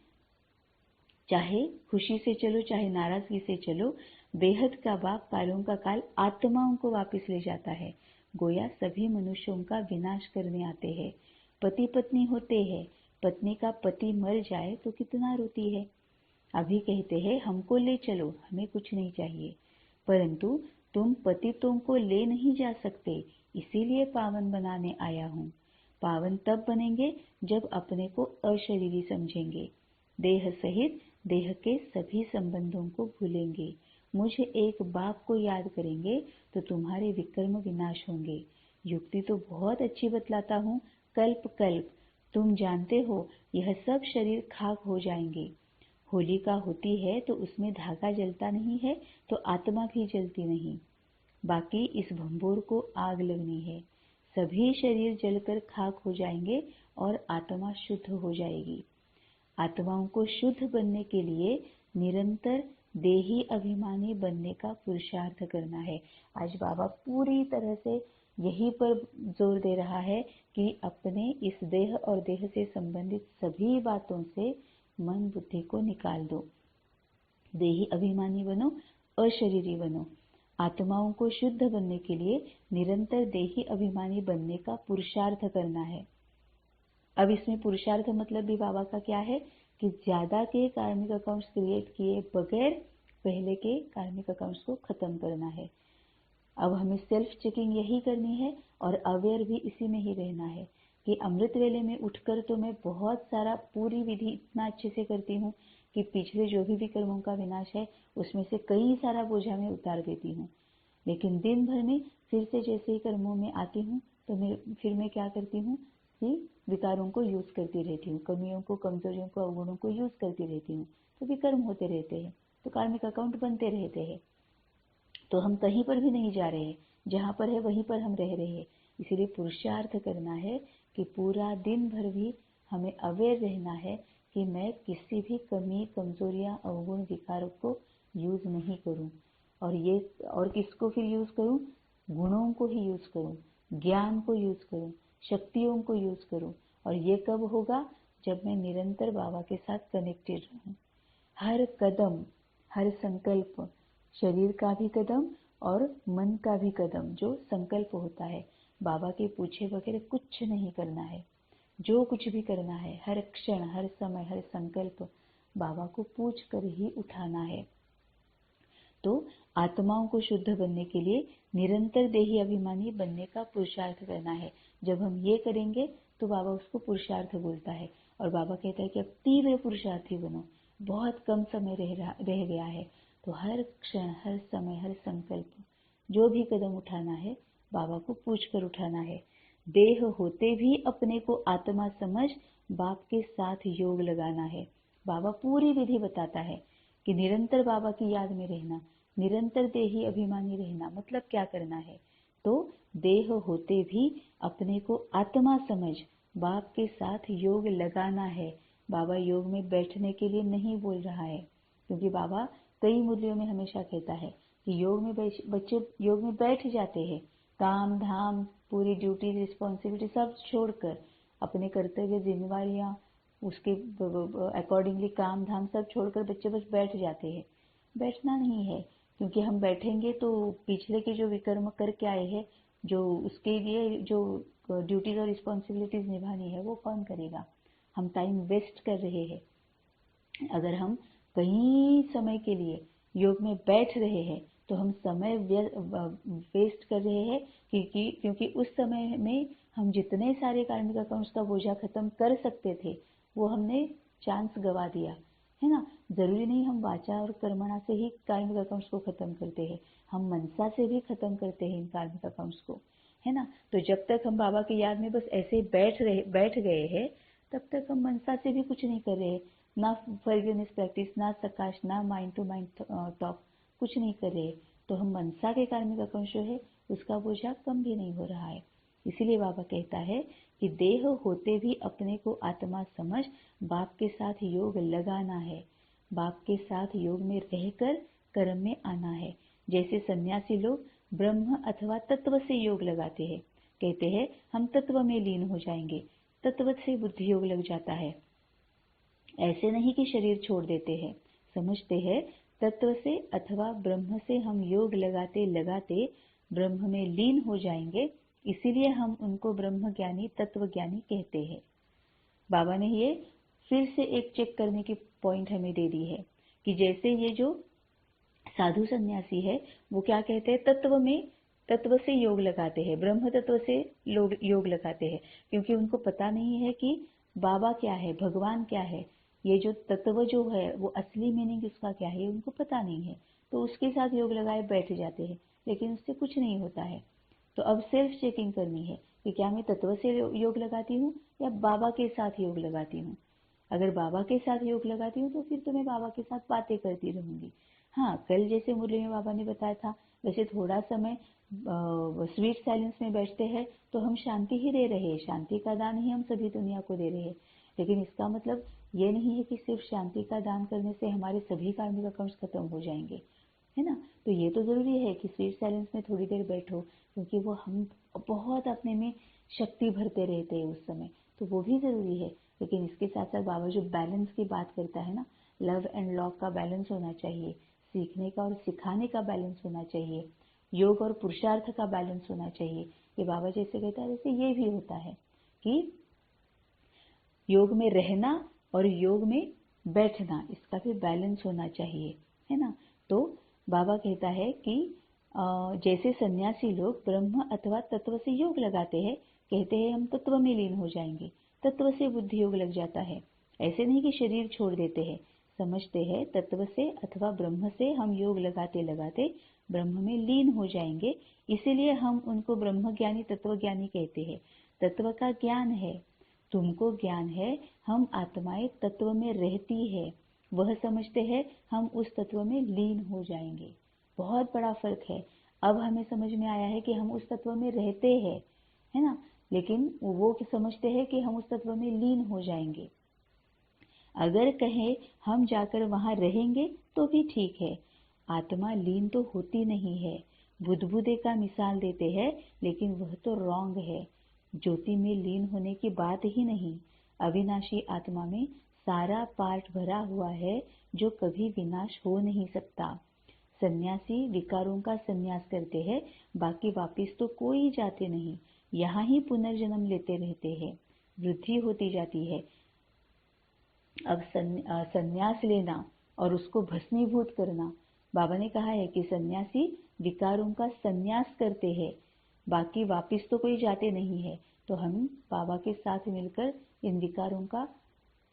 चाहे खुशी से चलो, चाहे नाराजगी से चलो, बेहद का बाप कालों का काल आत्माओं को वापस ले जाता है, गोया सभी मनुष्यों का विनाश करने आते हैं। पति पत्नी होते हैं, पत्नी का पति मर जाए तो कितना रोती है। अभी कहते हैं हमको ले चलो, हमें कुछ नहीं चाहिए, परंतु तुम पतितों को ले नहीं जा सकते, इसीलिए पावन बनाने आया हूँ। पावन तब बनेंगे जब अपने को अशरीरी समझेंगे, देह सहित देह के सभी संबंधों को भूलेंगे, मुझे एक बाप को याद करेंगे तो तुम्हारे विकर्म विनाश होंगे। युक्ति तो बहुत अच्छी बतलाता हूँ, कल्प कल्प तुम जानते हो यह सब शरीर खाक हो जाएंगे। होलिका होती है तो उसमें धागा जलता नहीं है, तो आत्मा भी जलती नहीं। बाकी इस भंबोर को आग लगनी है, सभी शरीर जलकर खाक हो जाएंगे और आत्मा शुद्ध हो जाएगी। आत्माओं को शुद्ध बनने के लिए निरंतर देही अभिमानी बनने का पुरुषार्थ करना है। आज बाबा पूरी तरह से यही पर जोर दे रहा है कि अपने इस देह और देह से संबंधित सभी बातों से मन बुद्धि को निकाल दो, देही अभिमानी बनो, अशरीरी बनो। आत्माओं को शुद्ध बनने के लिए निरंतर देही अभिमानी बनने का पुरुषार्थ करना है। अब इसमें पुरुषार्थ मतलब भी बाबा का क्या है कि ज्यादा के कार्मिक अकाउंट्स क्रिएट किए बगैर पहले के कार्मिक अकाउंट्स को खत्म करना है। अब हमें सेल्फ चेकिंग यही करनी है और अवेयर भी इसी में ही रहना है कि अमृत वेले में उठकर तो मैं बहुत सारा पूरी विधि इतना अच्छे से करती हूँ कि पिछले जो भी कर्मों का विनाश है उसमें से कई सारा बोझा मैं उतार देती हूँ, लेकिन दिन भर में फिर से जैसे ही कर्मों में आती हूँ तो मैं क्या करती हूँ कि विकारों को यूज करती रहती हूँ, कमियों को, कमजोरियों को, अवगुणों को यूज करती रहती हूँ, तो विकर्म होते रहते हैं, तो कार्मिक अकाउंट बनते रहते हैं। तो हम कहीं पर भी नहीं जा रहे हैं, जहाँ पर है वहीं पर हम रह रहे हैं। इसीलिए पुरुषार्थ करना है कि पूरा दिन भर भी हमें अवेयर रहना है कि मैं किसी भी कमी, कमजोरियां, अवगुण, विकारों को यूज नहीं करूं। और किसको फिर यूज करूं? गुणों को ही यूज करूं, ज्ञान को यूज करूं, शक्तियों को यूज करूं। और ये कब होगा? जब मैं निरंतर बाबा के साथ कनेक्टेड रहूं। हर कदम, हर संकल्प, शरीर का भी कदम और मन का भी कदम जो संकल्प होता है, बाबा के पूछे बगैर कुछ नहीं करना है। जो कुछ भी करना है, हर क्षण, हर समय, हर संकल्प बाबा को पूछ कर ही उठाना है। तो आत्माओं को शुद्ध बनने के लिए निरंतर देही अभिमानी बनने का पुरुषार्थ करना है। जब हम ये करेंगे तो बाबा उसको पुरुषार्थ बोलता है, और बाबा कहता है कि अब तीव्र पुरुषार्थी बनो, बहुत कम समय रह गया है। तो हर क्षण, हर समय, हर संकल्प, जो भी कदम उठाना है बाबा को पूछ कर उठाना है। देह होते भी अपने को आत्मा समझ बाप के साथ योग लगाना है। बाबा पूरी विधि बताता है कि निरंतर बाबा की याद में रहना, निरंतर देही अभिमानी रहना, मतलब क्या करना है। तो देह होते भी अपने को आत्मा समझ बाप के साथ योग लगाना है। बाबा योग में बैठने के लिए नहीं बोल रहा है, क्योंकि बाबा कई मुरलियों में हमेशा कहता है कि योग में बच्चे योग में बैठ जाते हैं, काम धाम, पूरी ड्यूटी, रिस्पॉन्सिबिलिटी सब छोड़कर, अपने कर्तव्य, जिम्मेवारियां, उसके अकॉर्डिंगली काम धाम सब छोड़कर बच्चे बस बैठ जाते हैं। बैठना नहीं है, क्योंकि हम बैठेंगे तो पिछले के जो विकर्म करके आए हैं, जो उसके लिए जो ड्यूटीज और रिस्पॉन्सिबिलिटीज निभानी है, वो कौन करेगा। हम टाइम वेस्ट कर रहे हैं। अगर हम कहीं समय के लिए योग में बैठ रहे हैं तो हम समय वेस्ट कर रहे हैं, क्योंकि उस समय में हम जितने सारे कार्मिक अकाउंट्स का बोझा खत्म कर सकते थे वो हमने चांस गवा दिया है ना। जरूरी नहीं हम वाचा और कर्मणा से ही कार्मिक अकाउंट्स को खत्म करते हैं, हम मनसा से भी खत्म करते हैं इन कार्मिक अकाउंट्स को, है ना। तो जब तक हम बाबा की याद में बस ऐसे बैठ गए हैं, तब तक हम मनसा से भी कुछ नहीं कर रहे, ना फॉरगिवनेस प्रैक्टिस, ना सकाश, ना माइंड टू माइंड टॉक, कुछ नहीं कर रहे। तो हम मनसा के कार्मिक अकाउंट जो है उसका बोझा कम भी नहीं हो रहा है। इसीलिए बाबा कहता है कि देह होते भी अपने को आत्मा समझ बाप के साथ योग लगाना है, बाप के साथ योग में रहकर कर्म में आना है। जैसे सन्यासी लोग ब्रह्म अथवा तत्व से योग लगाते हैं, कहते हैं हम तत्व में लीन हो जाएंगे, तत्व से बुद्धि योग लग जाता है। ऐसे नहीं कि शरीर छोड़ देते हैं, समझते हैं तत्व से अथवा ब्रह्म से हम योग लगाते लगाते ब्रह्म में लीन हो जाएंगे, इसीलिए हम उनको ब्रह्म ज्ञानी, तत्व ज्ञानी कहते हैं। बाबा ने ये फिर से एक चेक करने की पॉइंट हमें दे दी है कि जैसे ये जो साधु सन्यासी है वो क्या कहते हैं, तत्व से योग लगाते हैं, ब्रह्म तत्व से योग लगाते हैं, क्योंकि उनको पता नहीं है कि बाबा क्या है, भगवान क्या है, ये जो तत्व जो है वो असली मीनिंग इसका क्या है, उनको पता नहीं है। तो उसके साथ योग लगाए बैठ जाते हैं, लेकिन उससे कुछ नहीं होता है। तो अब सेल्फ चेकिंग करनी है कि क्या मैं तत्व से योग लगाती हूँ या बाबा के साथ योग लगाती हूँ। अगर बाबा के साथ योग लगाती हूँ तो फिर तो मैं बाबा के साथ बातें करती रहूंगी। हाँ, कल जैसे मुरली में बाबा ने बताया था, वैसे थोड़ा समय स्वीट साइलेंस में बैठते हैं तो हम शांति ही दे रहे हैं, शांति का दान ही हम सभी दुनिया को दे रहे हैं। लेकिन इसका मतलब ये नहीं है कि सिर्फ शांति का दान करने से हमारे सभी कार्मिक अकाउंट्स खत्म हो जाएंगे, है ना। तो ये तो जरूरी है कि स्वीट साइलेंस में थोड़ी देर बैठो, क्योंकि वो हम बहुत अपने में शक्ति भरते रहते हैं उस समय, तो वो भी जरूरी है। लेकिन इसके साथ साथ बाबा जो बैलेंस की बात करता है ना, लव एंड लॉ का बैलेंस होना चाहिए, सीखने का और सिखाने का बैलेंस होना चाहिए, योग और पुरुषार्थ का बैलेंस होना चाहिए। ये बाबा जैसे कहता है वैसे ये भी होता है कि योग में रहना और योग में बैठना, इसका भी बैलेंस होना चाहिए, है ना। तो बाबा कहता है कि जैसे सन्यासी लोग ब्रह्म अथवा तत्व से योग लगाते हैं, कहते हैं हम तत्व में लीन हो जाएंगे, तत्व से बुद्धि योग लग जाता है। ऐसे नहीं कि शरीर छोड़ देते हैं, समझते हैं तत्व से अथवा ब्रह्म से हम योग लगाते लगाते ब्रह्म में लीन हो जाएंगे, इसीलिए हम उनको ब्रह्म ज्ञानी, तत्व ज्ञानी कहते हैं। तत्व का ज्ञान है, तुमको ज्ञान है हम आत्माएं तत्व में रहती है, वह समझते हैं हम उस तत्व में लीन हो जाएंगे। बहुत बड़ा फर्क है। अब हमें समझ में आया है कि हम उस तत्व में रहते हैं, है ना, लेकिन वो समझते हैं कि हम उस तत्व में लीन हो जाएंगे। अगर कहें हम जाकर वहां रहेंगे तो भी ठीक है, आत्मा लीन तो होती नहीं है। बुदबुदे का मिसाल देते हैं, लेकिन वह तो रॉन्ग है। ज्योति में लीन होने की बात ही नहीं। अविनाशी आत्मा में सारा पार्ट भरा हुआ है जो कभी विनाश हो नहीं सकता। सन्यासी विकारों का संन्यास करते हैं, बाकी वापिस तो कोई जाते नहीं, यहाँ ही पुनर्जन्म लेते रहते हैं, वृद्धि होती जाती है। अब संन्यास लेना और उसको भस्मीभूत करना, बाबा ने कहा है कि सन्यासी विकारों का संन्यास करते हैं, बाकी वापिस तो कोई जाते नहीं है। तो हम बाबा के साथ मिलकर इन विकारों का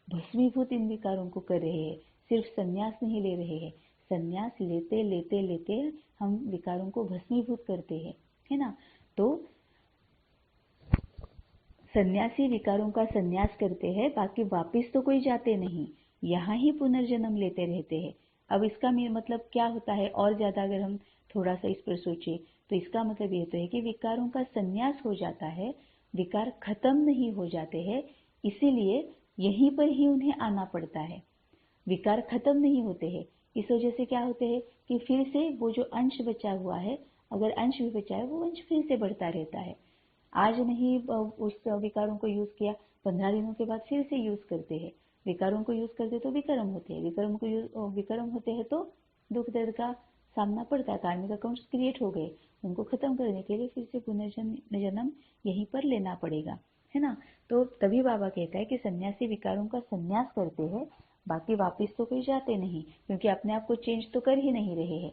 भस्मीभूत इन विकारों को कर रहे हैं, सिर्फ संन्यास नहीं ले रहे हैं। संन्यास लेते लेते लेते हम विकारों को भस्मीभूत करते हैं, है ना। तो सन्यासी विकारों का संन्यास करते हैं, बाकी वापिस तो कोई जाते नहीं, यहाँ ही पुनर्जन्म लेते रहते हैं। अब इसका मतलब क्या होता है, और ज्यादा अगर हम थोड़ा सा इस पर सोचे तो इसका मतलब ये तो है कि विकारों का संन्यास हो जाता है, विकार खत्म नहीं हो जाते हैं, इसीलिए यहीं पर ही उन्हें आना पड़ता है। विकार खत्म नहीं होते हैं, इस वजह से क्या होते हैं कि फिर से वो जो अंश बचा हुआ है, अगर अंश भी बचा है वो अंश फिर से बढ़ता रहता है। आज नहीं उस विकारों को यूज किया, 15 दिनों के बाद फिर से यूज करते हैं। विकारों को यूज करते तो विक्रम होते हैं, विक्रम होते हैं तो दुख दर्द का सामना पड़ता है, कार्मिक अकाउंट्स क्रिएट हो गए, उनको खत्म करने के लिए फिर से पुनर्जन्म यहीं पर लेना पड़ेगा, है ना। तो तभी बाबा कहता है कि सन्यासी विकारों का संन्यास करते हैं, बाकी वापिस तो कोई जाते नहीं, क्योंकि अपने आप को चेंज तो कर ही नहीं रहे हैं।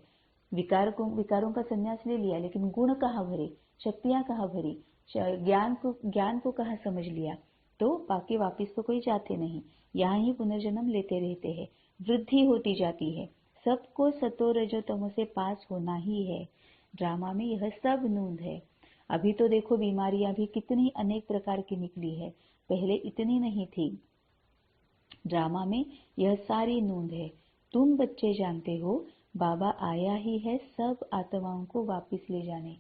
विकारों का संन्यास ले लिया, लेकिन गुण कहाँ भरे, शक्तियां कहाँ भरी, ज्ञान को कहाँ समझ लिया, तो बाकी वापिस तो कोई जाते नहीं, यहाँ ही पुनर्जन्म लेते रहते हैं, वृद्धि होती जाती है। सबको सतो रजो तमो से पास होना ही है, ड्रामा में यह सब नूंद है। अभी तो देखो बीमारियां भी कितनी अनेक प्रकार की निकली है, पहले इतनी नहीं थी। ड्रामा में यह सारी नूंद है। तुम बच्चे जानते हो बाबा आया ही है सब आत्माओं को वापिस ले जाने।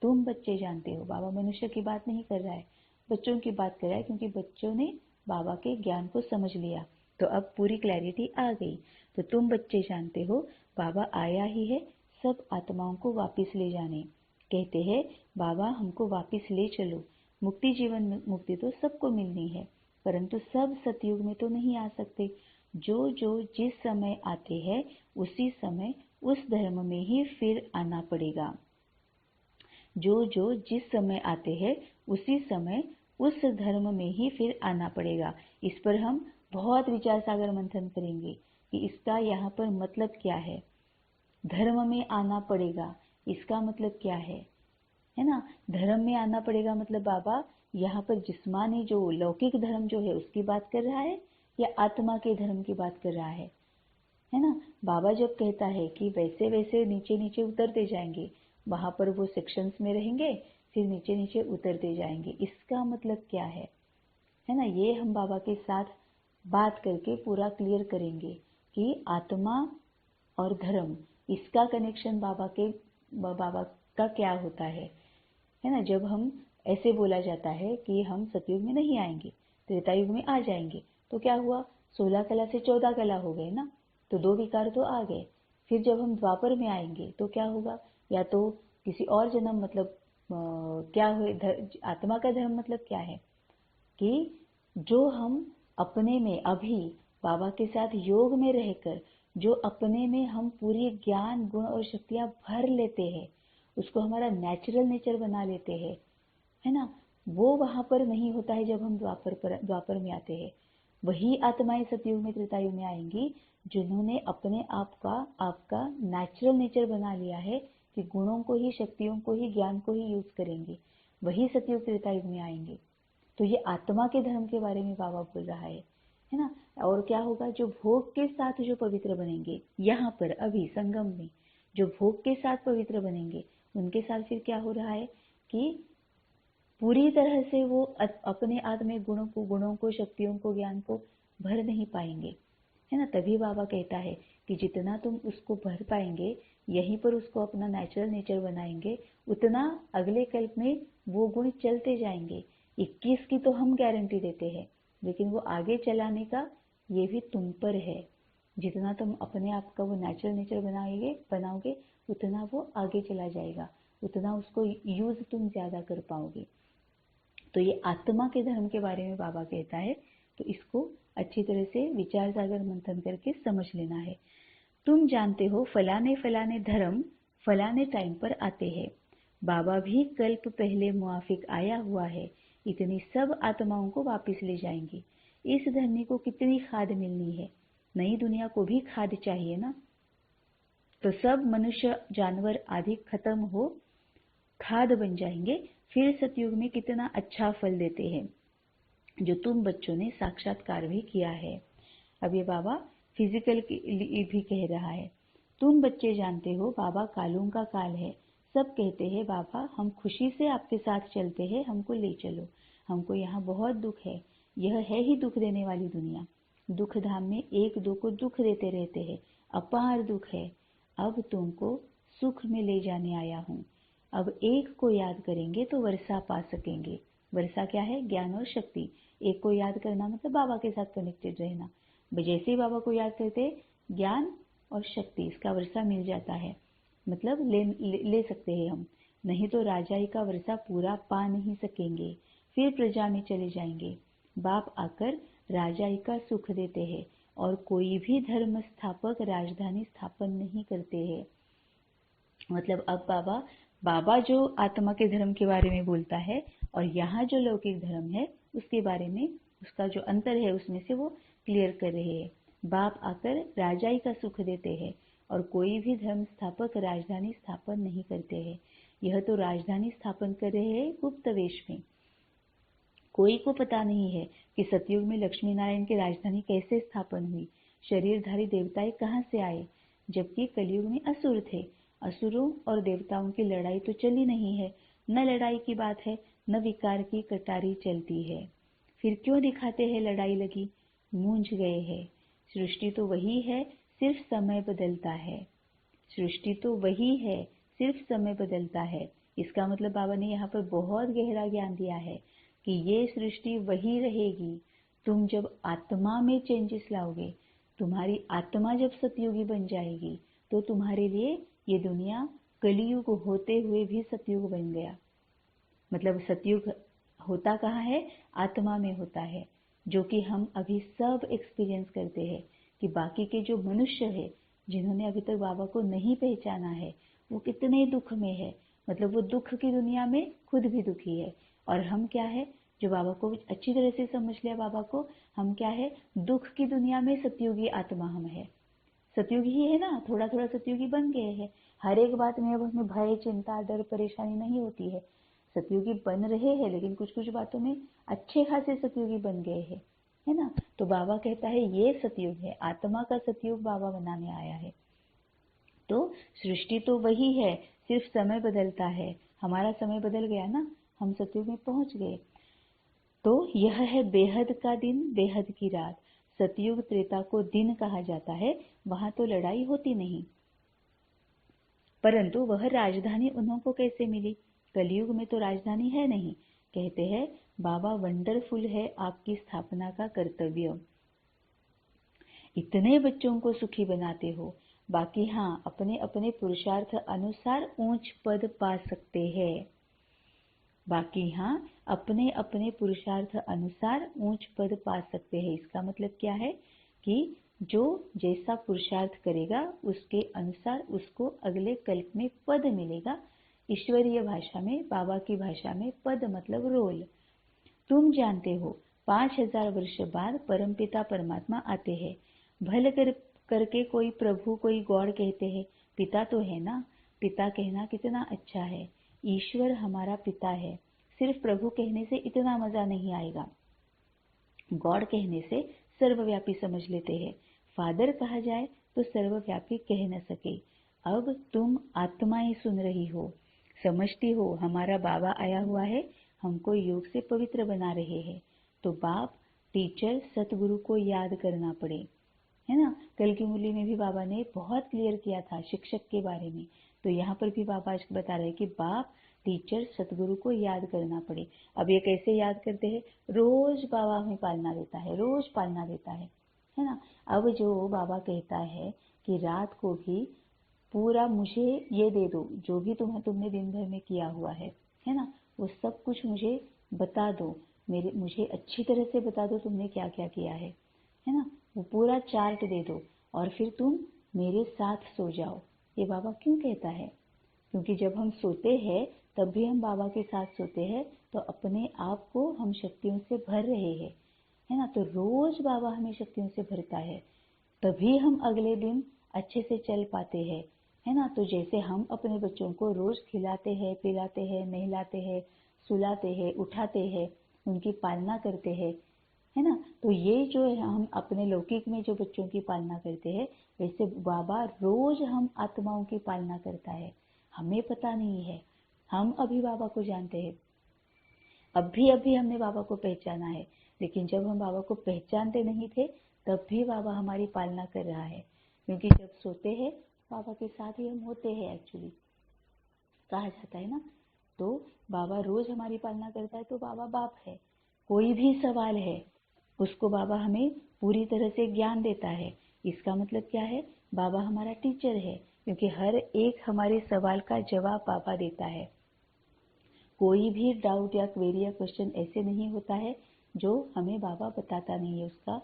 तुम बच्चे जानते हो, बाबा मनुष्य की बात नहीं कर रहा है, बच्चों की बात कर रहा है, क्योंकि बच्चों ने बाबा के ज्ञान को समझ लिया, तो अब पूरी क्लैरिटी आ गई। तो तुम बच्चे जानते हो बाबा आया ही है सब आत्माओं को वापिस ले जाने। कहते हैं बाबा हमको वापिस ले चलो, मुक्ति जीवन मुक्ति तो सबको मिलनी है, परंतु सब सतयुग में तो नहीं आ सकते। जो जो जिस समय आते हैं उसी समय उस धर्म में ही फिर आना पड़ेगा। जो जो जिस समय आते हैं उसी समय उस धर्म में ही फिर आना पड़ेगा। इस पर हम बहुत विचार सागर मंथन करेंगे कि इसका यहाँ पर मतलब क्या है। धर्म में आना पड़ेगा, इसका मतलब क्या है ना। धर्म में आना पड़ेगा मतलब बाबा यहाँ पर जिस्मानी जो लौकिक धर्म जो है उसकी बात कर रहा है या आत्मा के धर्म की बात कर रहा है ना। बाबा जब कहता है कि वैसे वैसे नीचे नीचे उतरते जाएंगे, वहां पर वो सेक्शंस में रहेंगे, फिर नीचे नीचे उतरते जाएंगे, इसका मतलब क्या है ना। ये हम बाबा के साथ बात करके पूरा क्लियर करेंगे कि आत्मा और धर्म, इसका कनेक्शन बाबा का क्या होता है ना। जब हम ऐसे बोला जाता है कि हम सतयुग में नहीं आएंगे, त्रेता युग में आ जाएंगे, तो क्या हुआ, 16 कला से 14 कला हो गए ना, तो 2 विकार तो आ गए। फिर जब हम द्वापर में आएंगे तो क्या होगा, या तो किसी और जन्म मतलब क्या हुए, आत्मा का धर्म मतलब क्या है कि जो हम अपने में अभी बाबा के साथ योग में रहकर जो अपने में हम पूरी ज्ञान गुण और शक्तियां भर लेते हैं, उसको हमारा नेचुरल नेचर बना लेते हैं, है ना। वो वहां पर नहीं होता है जब हम द्वापर में आते हैं। वही आत्माएं सतयुग में त्रेतायुग में आएंगी जिन्होंने अपने आप का आपका नेचुरल नेचर बना लिया है कि गुणों को ही, शक्तियों को ही, ज्ञान को ही यूज करेंगे, वही सतयुग त्रेतायुग में आएंगे। तो ये आत्मा के धर्म के बारे में बाबा बोल रहा है ना। और क्या होगा, जो भोग के साथ जो पवित्र बनेंगे, यहाँ पर अभी संगम में जो भोग के साथ पवित्र बनेंगे, उनके साथ फिर क्या हो रहा है कि पूरी तरह से वो अपने आत्म गुणों को, शक्तियों को, ज्ञान को भर नहीं पाएंगे, है ना। तभी बाबा कहता है कि जितना तुम उसको भर पाएंगे, यहीं पर उसको अपना नेचुरल नेचर बनाएंगे, उतना अगले कल्प में वो गुण चलते जाएंगे। 21 की तो हम गारंटी देते हैं, लेकिन वो आगे चलाने का ये भी तुम पर है। जितना तुम अपने आप का वो नेचुरल नेचर बनाओगे, उतना वो आगे चला जाएगा, उतना उसको यूज तुम ज्यादा कर पाओगे। तो ये आत्मा के धर्म के बारे में बाबा कहता है, तो इसको अच्छी तरह से विचार सागर मंथन करके समझ लेना है। तुम जानते हो फलाने फलाने धर्म फलाने टाइम पर आते हैं, बाबा भी कल्प पहले मुआफिक आया हुआ है, इतनी सब आत्माओं को वापस ले जाएंगे। इस धरनी को कितनी खाद मिलनी है, नई दुनिया को भी खाद चाहिए ना। तो सब मनुष्य जानवर आदि खत्म हो खाद बन जाएंगे, फिर सतयुग में कितना अच्छा फल देते हैं, जो तुम बच्चों ने साक्षात्कार भी किया है। अब ये बाबा फिजिकल के लिए भी कह रहा है। तुम बच्चे जानते हो बाबा कालों का काल है। सब कहते हैं बाबा हम खुशी से आपके साथ चलते हैं, हमको ले चलो, हमको यहाँ बहुत दुख है, यह है ही दुख देने वाली दुनिया। दुख धाम में एक दो को दुख देते रहते हैं, अपार दुख है। अब तुमको सुख में ले जाने आया हूँ। अब एक को याद करेंगे तो वर्षा पा सकेंगे। वर्षा क्या है? ज्ञान और शक्ति। एक को याद करना मतलब बाबा के साथ कनेक्टेड रहना। जैसे ही बाबा को याद करते ज्ञान और शक्ति, इसका वर्षा मिल जाता है, मतलब ले सकते हैं हम। नहीं तो राजाई का वर्षा पूरा पा नहीं सकेंगे, फिर प्रजा में चले जाएंगे। बाप आकर राजाई का सुख देते हैं और कोई भी धर्म स्थापक राजधानी स्थापन नहीं करते हैं। मतलब अब बाबा जो आत्मा के धर्म के बारे में बोलता है और यहाँ जो लौकिक धर्म है उसके बारे में, उसका जो अंतर है उसमें से वो क्लियर कर रहे हैं। बाप आकर राजाई का सुख देते हैं और कोई भी धर्म स्थापक राजधानी स्थापन नहीं करते हैं। यह तो राजधानी स्थापन कर रहे हैं गुप्त वेश में। कोई को पता नहीं है कि सतयुग में लक्ष्मी नारायण की राजधानी कैसे स्थापन हुई, शरीरधारी देवताएं कहाँ से आए, जबकि कलयुग में असुर थे। असुरों और देवताओं की लड़ाई तो चली नहीं है, न लड़ाई की बात है, न विकार की कटारी चलती है। फिर क्यों दिखाते हैं लड़ाई लगी? मूंझ गए हैं। सृष्टि तो वही है, सिर्फ समय बदलता है। सृष्टि तो वही है, सिर्फ समय बदलता है। इसका मतलब बाबा ने यहाँ पर बहुत गहरा ज्ञान दिया है कि ये सृष्टि वही रहेगी। तुम जब आत्मा में चेंजेस लाओगे, तुम्हारी आत्मा जब सतयुगी बन जाएगी, तो तुम्हारे लिए ये दुनिया कलियुग होते हुए भी सतयुग बन गया। मतलब सतयुग होता कहाँ है? आत्मा में होता है, जो कि हम अभी सब एक्सपीरियंस करते हैं। कि बाकी के जो मनुष्य है जिन्होंने अभी तक बाबा को नहीं पहचाना है, वो कितने दुख में है। मतलब वो दुख की दुनिया में खुद भी दुखी है। और हम क्या है, जो बाबा को अच्छी तरह से समझ लिया बाबा को, हम क्या है, दुख की दुनिया में सतयुगी आत्मा हम है। सतयुगी ही है ना, थोड़ा थोड़ा सतयुगी बन गए हैं। हर एक बात में अब हमें भय, चिंता, डर, परेशानी नहीं होती है। सतयुगी बन रहे हैं, लेकिन कुछ कुछ बातों में अच्छे खासे सतयुगी बन गए हैं, है ना। तो बाबा कहता है ये सतयुग है, आत्मा का सतयुग बाबा बनाने आया है। तो सृष्टि तो वही है, सिर्फ समय बदलता है। हमारा समय बदल गया ना, हम सतयुग में पहुंच गए। तो यह है बेहद का दिन, बेहद की रात। सतयुग त्रेता को दिन कहा जाता है, वहां तो लड़ाई होती नहीं। परंतु वह राजधानी उन्हों को कैसे मिली? कलयुग में तो राजधानी है नहीं। कहते हैं बाबा वंडरफुल है आपकी स्थापना का कर्तव्य। इतने बच्चों को सुखी बनाते हो, बाकी हाँ अपने अपने पुरुषार्थ अनुसार ऊंच पद पा सकते हैं। बाकी हाँ अपने अपने पुरुषार्थ अनुसार ऊंच पद पा सकते हैं। इसका मतलब क्या है कि जो जैसा पुरुषार्थ करेगा उसके अनुसार उसको अगले कल्प में पद मिलेगा। ईश्वरीय भाषा में, बाबा की भाषा में पद मतलब रोल। तुम जानते हो 5000 वर्ष बाद परमपिता परमात्मा आते हैं। भल करके कोई प्रभु, कोई गॉड कहते हैं। पिता तो है ना, पिता कहना कितना अच्छा है। ईश्वर हमारा पिता है। सिर्फ प्रभु कहने से इतना मजा नहीं आएगा, गॉड कहने से सर्वव्यापी समझ लेते हैं। फादर कहा जाए तो सर्वव्यापी कह न सके। अब तुम आत्माएं सुन रही हो, समझती हो हमारा बाबा आया हुआ है, हमको योग से पवित्र बना रहे हैं। तो बाप, टीचर, सतगुरु को याद करना पड़े, है ना। कल की मुरली में भी बाबा ने बहुत क्लियर किया था शिक्षक के बारे में। तो यहाँ पर भी बाबा आज बता रहे हैं कि बाप, टीचर, सतगुरु को याद करना पड़े। अब ये कैसे याद करते हैं? रोज बाबा हमें पालना देता है, रोज पालना देता है ना। अब जो बाबा कहता है कि रात को भी पूरा मुझे ये दे दो, जो भी तुमने दिन भर में किया हुआ है ना, वो सब कुछ मुझे बता दो। मुझे अच्छी तरह से बता दो तुमने क्या क्या किया है ना। वो पूरा चार्ट दे दो और फिर तुम मेरे साथ सो जाओ। ये बाबा क्यों कहता है? क्योंकि जब हम सोते हैं तब भी हम बाबा के साथ सोते हैं, तो अपने आप को हम शक्तियों से भर रहे हैं, है ना। तो रोज बाबा हमें शक्तियों से भरता है, तभी हम अगले दिन अच्छे से चल पाते हैं। है ना। तो जैसे हम अपने बच्चों को रोज खिलाते हैं, पिलाते हैं, नहलाते हैं, सुलाते हैं, उठाते हैं, उनकी पालना करते हैं, है ना। तो ये जो है हम अपने लौकिक में जो बच्चों की पालना करते हैं, वैसे बाबा रोज हम आत्माओं की पालना करता है। हमें पता नहीं है, हम अभी बाबा को जानते हैं, अभी हमने बाबा को पहचाना है, लेकिन जब हम बाबा को पहचानते नहीं थे तब भी बाबा हमारी पालना कर रहा है, क्योंकि जब सोते हैं बाबा के साथ ही हम होते हैं, एक्चुअली कहा जाता है ना। तो बाबा रोज हमारी पालना करता है, तो बाबा बाप है। कोई भी सवाल है उसको बाबा हमें पूरी तरह से ज्ञान देता है। इसका मतलब क्या है, बाबा हमारा टीचर है, क्योंकि हर एक हमारे सवाल का जवाब बाबा देता है। कोई भी डाउट या क्वेरी या क्वेश्चन ऐसे नहीं होता है जो हमें बाबा बताता नहीं है, उसका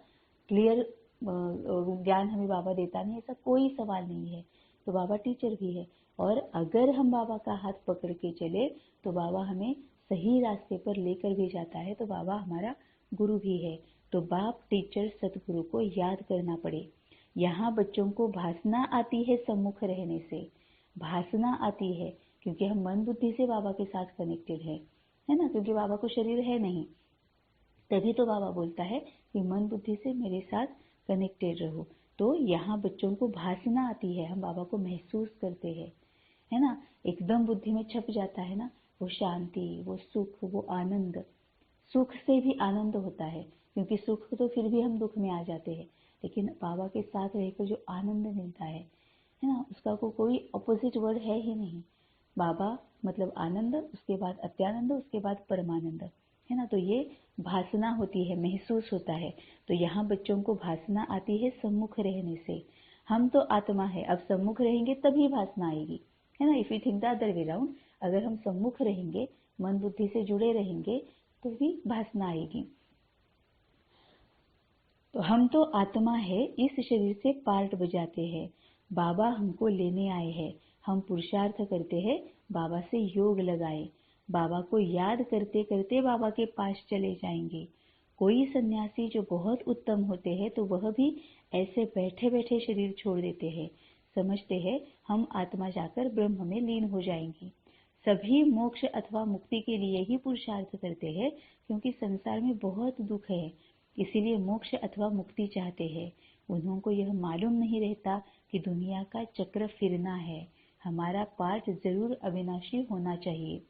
क्लियर ज्ञान हमें बाबा देता नहीं, ऐसा कोई सवाल नहीं है। तो बाबा टीचर भी है, और अगर हम बाबा का हाथ पकड़ के चले तो बाबा हमें सही रास्ते पर लेकर भी जाता है। तो बाबा हमारा गुरु भी है। तो बाप, टीचर, सतगुरु को याद करना पड़े। यहाँ बच्चों को भासना आती है सम्मुख रहने से, भासना आती है क्योंकि हम मन बुद्धि से बाबा के साथ कनेक्टेड है ना, क्योंकि बाबा को शरीर है नहीं, तभी तो बाबा बोलता है कि मन बुद्धि से मेरे साथ कनेक्टेड रहो। तो यहाँ बच्चों को भासना आती है, हम बाबा को महसूस करते हैं, है ना। एकदम बुद्धि में छप जाता है ना, वो शांति, वो सुख, वो आनंद। सुख से भी आनंद होता है, क्योंकि सुख तो फिर भी हम दुख में आ जाते हैं, लेकिन बाबा के साथ रहकर जो आनंद मिलता है ना, उसका कोई अपोजिट वर्ड है ही नहीं। बाबा मतलब आनंद, उसके बाद अत्यानंद, उसके बाद परमानंद, है ना। तो ये भासना होती है, महसूस होता है। तो यहाँ बच्चों को भासना आती है सम्मुख रहने से। हम तो आत्मा है, अब सम्मुख रहेंगे तभी भासना आएगी, है ना। If you think the other way round, अगर हम सम्मुख रहेंगे, मन बुद्धि से जुड़े रहेंगे, तो भी भासना आएगी। तो हम तो आत्मा है, इस शरीर से पार्ट बजाते हैं, बाबा हमको लेने आए हैं। हम पुरुषार्थ करते हैं, बाबा से योग लगाए, बाबा को याद करते करते बाबा के पास चले जाएंगे। कोई सन्यासी जो बहुत उत्तम होते हैं तो वह भी ऐसे बैठे बैठे शरीर छोड़ देते हैं, समझते हैं हम आत्मा जाकर ब्रह्म में लीन हो जाएंगी। सभी मोक्ष अथवा मुक्ति के लिए ही पुरुषार्थ करते हैं, क्योंकि संसार में बहुत दुख है, इसीलिए मोक्ष अथवा मुक्ति चाहते हैं। उन्हों को यह मालूम नहीं रहता कि दुनिया का चक्र फिरना है, हमारा पार्ट जरूर अविनाशी होना चाहिए।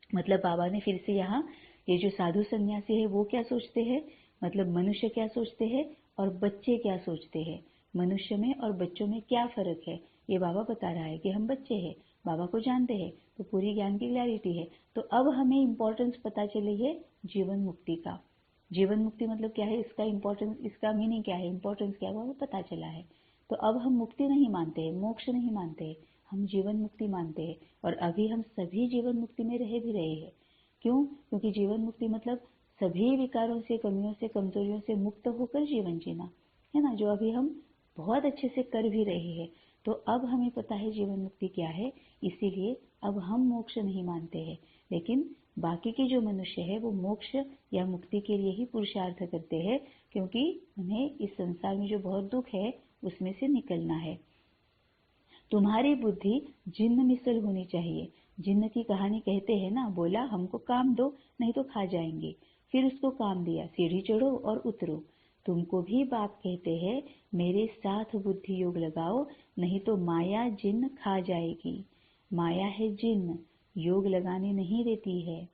मतलब बाबा ने फिर से यहाँ ये जो साधु सन्यासी है वो क्या सोचते हैं, मतलब मनुष्य क्या सोचते हैं और बच्चे क्या सोचते हैं, मनुष्य में और बच्चों में क्या फर्क है, ये बाबा बता रहा है कि हम बच्चे हैं, बाबा को जानते हैं, तो पूरी ज्ञान की क्लैरिटी है। तो अब हमें इम्पोर्टेंस पता चली है जीवन मुक्ति का। जीवन मुक्ति मतलब क्या है, इसका इम्पोर्टेंस, इसका मीनिंग क्या है, इम्पोर्टेंस क्या है, वो पता चला है। तो अब हम मुक्ति नहीं मानते हैं, मोक्ष नहीं मानते हैं, हम जीवन मुक्ति मानते हैं। और अभी हम सभी जीवन मुक्ति में रह भी रहे हैं। क्यों? क्योंकि जीवन मुक्ति मतलब सभी विकारों से, कमियों से, कमजोरियों से मुक्त होकर जीवन जीना, है ना, जो अभी हम बहुत अच्छे से कर भी रहे हैं। तो अब हमें पता है जीवन मुक्ति क्या है, इसीलिए अब हम मोक्ष नहीं मानते हैं, लेकिन बाकी के जो मनुष्य है वो मोक्ष या मुक्ति के लिए ही पुरुषार्थ करते हैं, क्योंकि उन्हें इस संसार में जो बहुत दुख है उसमें से निकलना है। तुम्हारी बुद्धि जिन्न मिसल होनी चाहिए। जिन्न की कहानी कहते हैं ना, बोला हमको काम दो नहीं तो खा जाएंगे, फिर उसको काम दिया, सीढ़ी चढ़ो और उतरो। तुमको भी बाप कहते हैं मेरे साथ बुद्धि योग लगाओ, नहीं तो माया जिन्न खा जाएगी। माया है जिन्न, योग लगाने नहीं देती है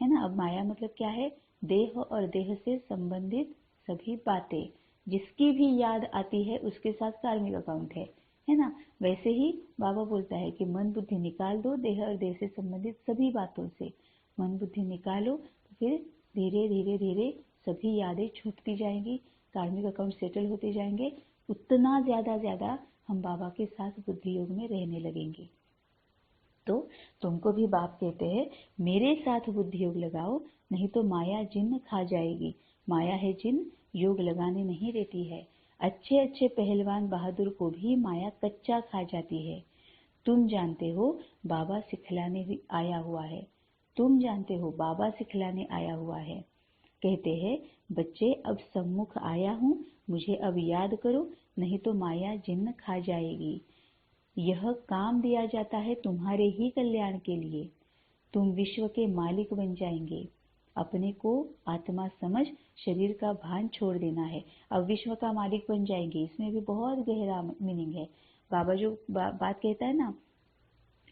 ना। अब माया मतलब क्या है, देह और देह से संबंधित सभी बातें, जिसकी भी याद आती है उसके साथ कार्मिक अकाउंट है ना। वैसे ही बाबा बोलता है कि मन बुद्धि निकाल दो देह और देह से संबंधित सभी बातों से, मन बुद्धि निकालो तो फिर धीरे धीरे धीरे सभी यादें छूटती जाएंगी, कार्मिक अकाउंट सेटल होते जाएंगे, उतना ज्यादा हम बाबा के साथ बुद्धि योग में रहने लगेंगे। तो तुमको भी बाप कहते हैं मेरे साथ बुद्धि योग लगाओ, नहीं तो माया जिन्न खा जाएगी। माया है जिन्न, योग लगाने नहीं देती है। अच्छे अच्छे पहलवान बहादुर को भी माया कच्चा खा जाती है। तुम जानते हो बाबा सिखलाने आया हुआ है, तुम जानते हो बाबा सिखलाने आया हुआ है। कहते हैं बच्चे अब सम्मुख आया हूँ, मुझे अब याद करो, नहीं तो माया जिन्न खा जाएगी। यह काम दिया जाता है तुम्हारे ही कल्याण के लिए। तुम विश्व के मालिक बन जाएंगे। अपने को आत्मा समझ शरीर का भान छोड़ देना है। अब विश्व का मालिक बन जाएंगे, इसमें भी बहुत गहरा मीनिंग है। बाबा जो बात कहता है ना,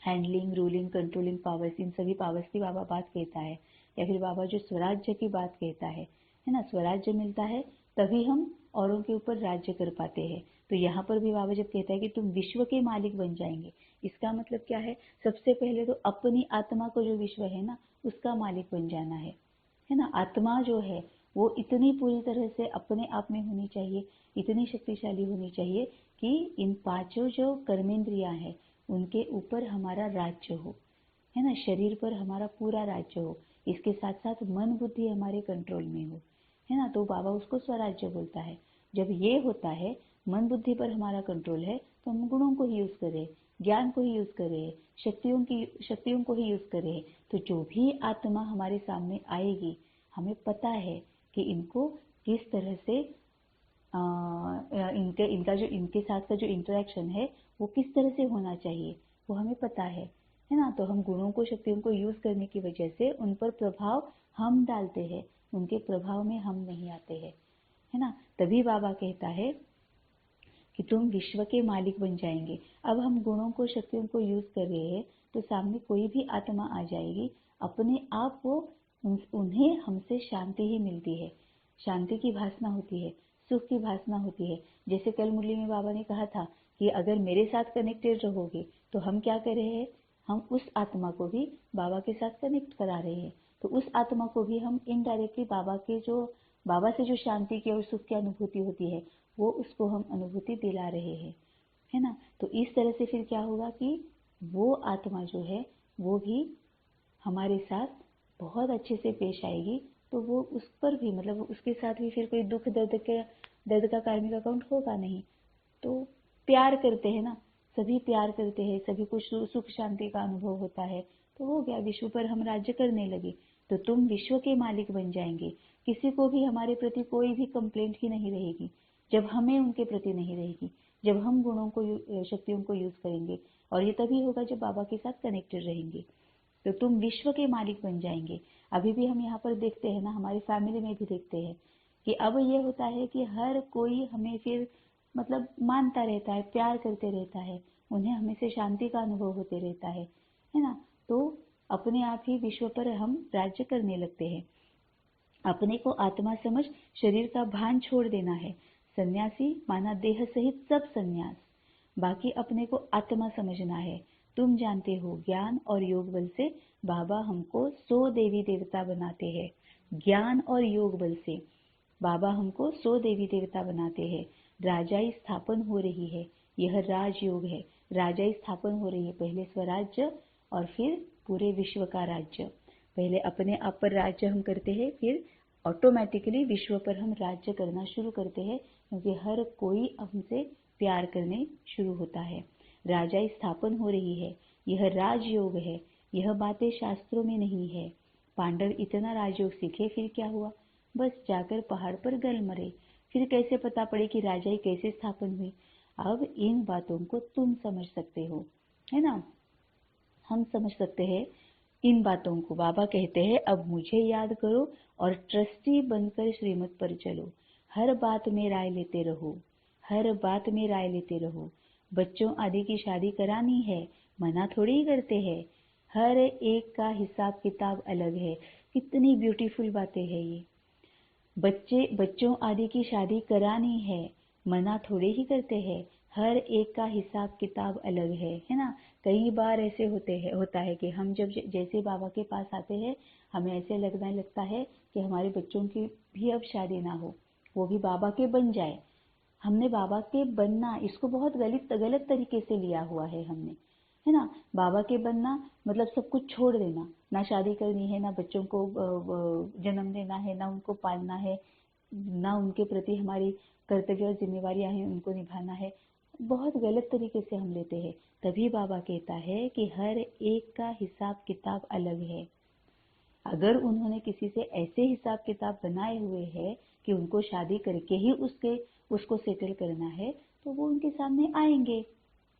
हैंडलिंग, रूलिंग, कंट्रोलिंग पावर्स, इन सभी पावर्स की बाबा बात कहता है। या फिर बाबा जो स्वराज्य की बात कहता है ना, स्वराज्य मिलता है तभी हम औरों के ऊपर राज्य कर पाते हैं। तो यहाँ पर भी बाबा जब कहता है कि तुम विश्व के मालिक बन जाएंगे, इसका मतलब क्या है? सबसे पहले तो अपनी आत्मा को, जो विश्व है ना, उसका मालिक बन जाना है ना। आत्मा जो है वो इतनी पूरी तरह से अपने आप में होनी चाहिए, इतनी शक्तिशाली होनी चाहिए कि इन पांचों जो कर्मेंद्रियां हैं उनके ऊपर हमारा राज्य हो, है ना। शरीर पर हमारा पूरा राज्य हो, इसके साथ साथ मन बुद्धि हमारे कंट्रोल में हो, है ना। तो बाबा उसको स्वराज्य बोलता है। जब ये होता है, मन बुद्धि पर हमारा कंट्रोल है, तो हम गुणों को ही यूज करें, ज्ञान को ही यूज करें, शक्तियों को ही यूज करें। तो जो भी आत्मा हमारे सामने आएगी, हमें पता है कि इनको किस तरह से इनके साथ का जो इंटरेक्शन है वो किस तरह से होना चाहिए, वो हमें पता है ना। तो हम गुणों को, शक्तियों को यूज करने की वजह से उन पर प्रभाव हम डालते हैं, उनके प्रभाव में हम नहीं आते हैं, है ना। तभी बाबा कहता है कि तुम विश्व के मालिक बन जाएंगे। अब हम गुणों को, शक्तियों को यूज कर रहे हैं, तो सामने कोई भी आत्मा आ जाएगी, अपने आप वो उन्हें हमसे शांति ही मिलती है, शांति की भासना होती है, सुख की भासना होती है। जैसे कल मुरली में बाबा ने कहा था कि अगर मेरे साथ कनेक्टेड रहोगे तो हम क्या कर रहे हैं, हम उस आत्मा को भी बाबा के साथ कनेक्ट करा रहे हैं। तो उस आत्मा को भी हम इनडायरेक्टली बाबा से जो शांति की और सुख की अनुभूति होती है, वो उसको हम अनुभूति दिला रहे हैं, है ना। तो इस तरह से फिर क्या होगा कि वो आत्मा जो है वो भी हमारे साथ बहुत अच्छे से पेश आएगी। तो वो उस पर भी, मतलब उसके साथ भी फिर कोई दुख दर्द का कार्मिक अकाउंट होगा नहीं। तो प्यार करते हैं ना, सभी प्यार करते हैं, सभी को सुख शांति का अनुभव होता है। तो हो गया, विश्व पर हम राज्य करने लगे। तो तुम विश्व के मालिक बन जाएंगे। किसी को भी हमारे प्रति कोई भी कंप्लेंट ही नहीं रहेगी जब हमें उनके प्रति नहीं रहेगी, जब हम गुणों को, शक्तियों को यूज करेंगे। और ये तभी होगा जब बाबा के साथ कनेक्टेड रहेंगे। तो तुम विश्व के मालिक बन जाएंगे। अभी भी हम यहाँ पर देखते हैं ना, हमारी फैमिली में भी देखते हैं कि अब ये होता है कि हर कोई हमें फिर मतलब मानता रहता है, प्यार करते रहता है, उन्हें हमें से शांति का अनुभव होते रहता है ना। तो अपने आप ही विश्व पर हम राज्य करने लगते हैं। अपने को आत्मा समझ शरीर का भान छोड़ देना है। सन्यासी माना देह सहित सब सन्यास, बाकी अपने को आत्मा समझना है। तुम जानते हो, ज्ञान और योग बल से बाबा हमको 100 देवी देवता बनाते हैं। ज्ञान और योग बल से बाबा हमको 100 देवी देवता बनाते हैं। राजाई स्थापन हो रही है, यह राजयोग है। राजाई स्थापन हो रही है, पहले स्वराज्य और फिर पूरे विश्व का राज्य। पहले अपने आप पर राज्य हम करते हैं, फिर ऑटोमेटिकली विश्व पर हम राज्य करना शुरू करते हैं, क्योंकि हर कोई हमसे प्यार करने शुरू होता है। राजाई स्थापन हो रही है, यह राजयोग है। यह बातें शास्त्रों में नहीं है। पांडव इतना राजयोग सीखे, फिर क्या हुआ? बस जाकर पहाड़ पर गल मरे। फिर कैसे पता पड़े कि राजाई कैसे स्थापन हुई? अब इन बातों को तुम समझ सकते हो, है ना। हम समझ सकते हैं इन बातों को। बाबा कहते हैं, अब मुझे याद करो और ट्रस्टी बनकर श्रीमत पर चलो। हर बात में राय लेते रहो, हर बात में राय लेते रहो। बच्चों आदि की शादी करानी है, मना थोड़ी ही करते हैं। हर एक का हिसाब किताब अलग है। कितनी ब्यूटीफुल बातें हैं ये। बच्चों आदि की शादी करानी है, मना थोड़े ही करते हैं। हर एक का हिसाब किताब अलग है ना। कई बार ऐसे होता है कि हम जब जैसे बाबा के पास आते हैं, हमें ऐसे लगने लगता है कि हमारे बच्चों की भी अब शादी ना हो, वो भी बाबा के बन जाए। हमने बाबा के बनना, इसको बहुत गलत तरीके से लिया हुआ है हमने, है ना। बाबा के बनना मतलब सब कुछ छोड़ देना, ना शादी करनी है, ना बच्चों को जन्म देना है, ना उनको पालना है, ना उनके प्रति हमारी कर्तव्य और जिम्मेवारियां हैं उनको निभाना है। बहुत गलत तरीके से हम लेते हैं। तभी बाबा कहता है कि हर एक का हिसाब किताब अलग है। अगर उन्होंने किसी से ऐसे हिसाब किताब बनाए हुए हैं कि उनको शादी करके ही उसको सेटल करना है, तो वो उनके सामने आएंगे,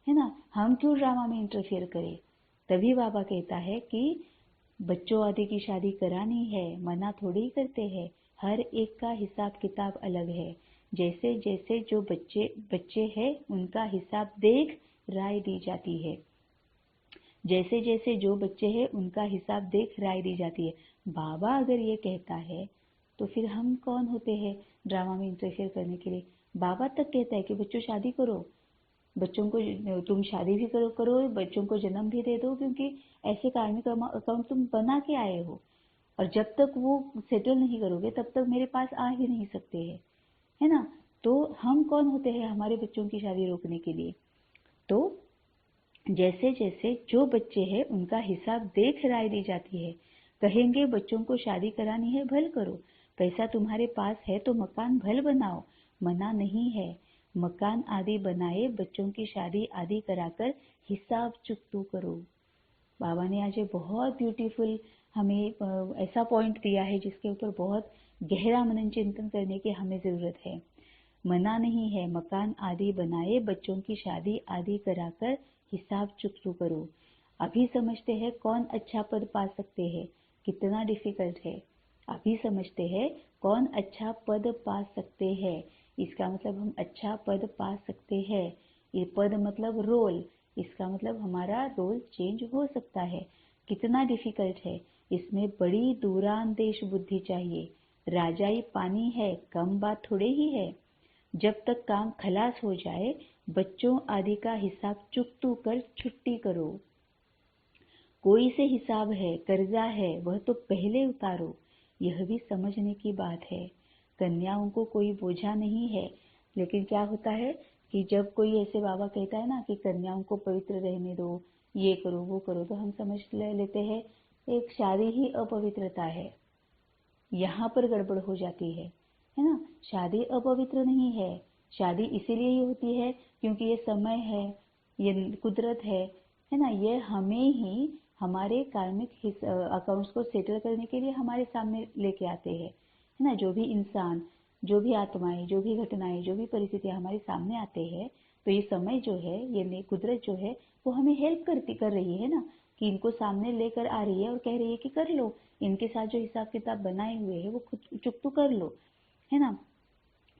है ना, हम क्यों ड्रामा में इंटरफेयर करें। तभी बाबा कहता है कि बच्चों आदि की शादी करानी है, मना थोड़ी ही करते हैं, हर एक का हिसाब किताब अलग है। जैसे जैसे जो बच्चे बच्चे हैं उनका हिसाब देख राय दी जाती है। जैसे जैसे जो बच्चे हैं उनका हिसाब देख राय दी जाती है। बाबा अगर ये कहता है तो फिर हम कौन होते हैं ड्रामा में इंटरफेयर करने के लिए। बाबा तक कहता है कि बच्चों शादी करो, बच्चों को तुम शादी भी करो करो बच्चों को जन्म भी दे दो, क्योंकि ऐसे कार्मिक अकाउंट तुम बना के आए हो, और जब तक वो सेटल नहीं करोगे तब तक मेरे पास आ ही नहीं सकते हैं, है ना। तो हम कौन होते हैं हमारे बच्चों की शादी रोकने के लिए। तो जैसे जैसे जो बच्चे हैं उनका हिसाब देख राय दी जाती है। कहेंगे बच्चों को शादी करानी है भल करो, पैसा तुम्हारे पास है तो मकान भल बनाओ, मना नहीं है। मकान आदि बनाए बच्चों की शादी आदि कराकर हिसाब चुकतू करो। बाबा ने आज बहुत ब्यूटीफुल हमें ऐसा पॉइंट दिया है जिसके ऊपर बहुत गहरा मनन चिंतन करने की हमें जरूरत है। मना नहीं है, मकान आदि बनाए बच्चों की शादी आदि कराकर हिसाब चुकतू करो। अभी समझते हैं कौन अच्छा पद पा सकते हैं, कितना डिफिकल्ट है। अभी समझते हैं कौन अच्छा पद पा सकते हैं। इसका मतलब हम अच्छा पद पा सकते हैं। ये पद मतलब रोल, इसका मतलब हमारा रोल चेंज हो सकता है। कितना डिफिकल्ट है, इसमें बड़ी दूरांदेश बुद्धि चाहिए। राजाई पानी है, कम बात थोड़े ही है। जब तक काम खलास हो जाए बच्चों आदि का हिसाब चुकतू कर छुट्टी करो। कोई से हिसाब है, कर्जा है, वह तो पहले उतारो। यह भी समझने की बात है। कन्याओं को कोई बोझा नहीं है, लेकिन क्या होता है कि जब कोई ऐसे बाबा कहता है ना कि कन्याओं को पवित्र रहने दो, ये करो वो करो, तो हम समझ लेते हैं एक शादी ही अपवित्रता है। यहाँ पर गड़बड़ हो जाती है ना। शादी अपवित्र नहीं है, शादी इसीलिए ही होती है क्योंकि ये समय है, ये कुदरत है ना। ये हमें ही हमारे कार्मिक अकाउंट्स को सेटल करने के लिए हमारे सामने लेके आते हैं, है ना। जो भी इंसान, जो भी आत्माएं, जो भी घटनाएं, जो भी परिस्थितियां हमारे सामने आते हैं, तो ये समय जो है, ये कुदरत जो है, वो हमें हेल्प कर रही है ना, कि इनको सामने लेकर आ रही है और कह रही है कि कर लो, इनके साथ जो हिसाब किताब बनाए हुए हैं वो खुद चुकतू कर लो, है ना।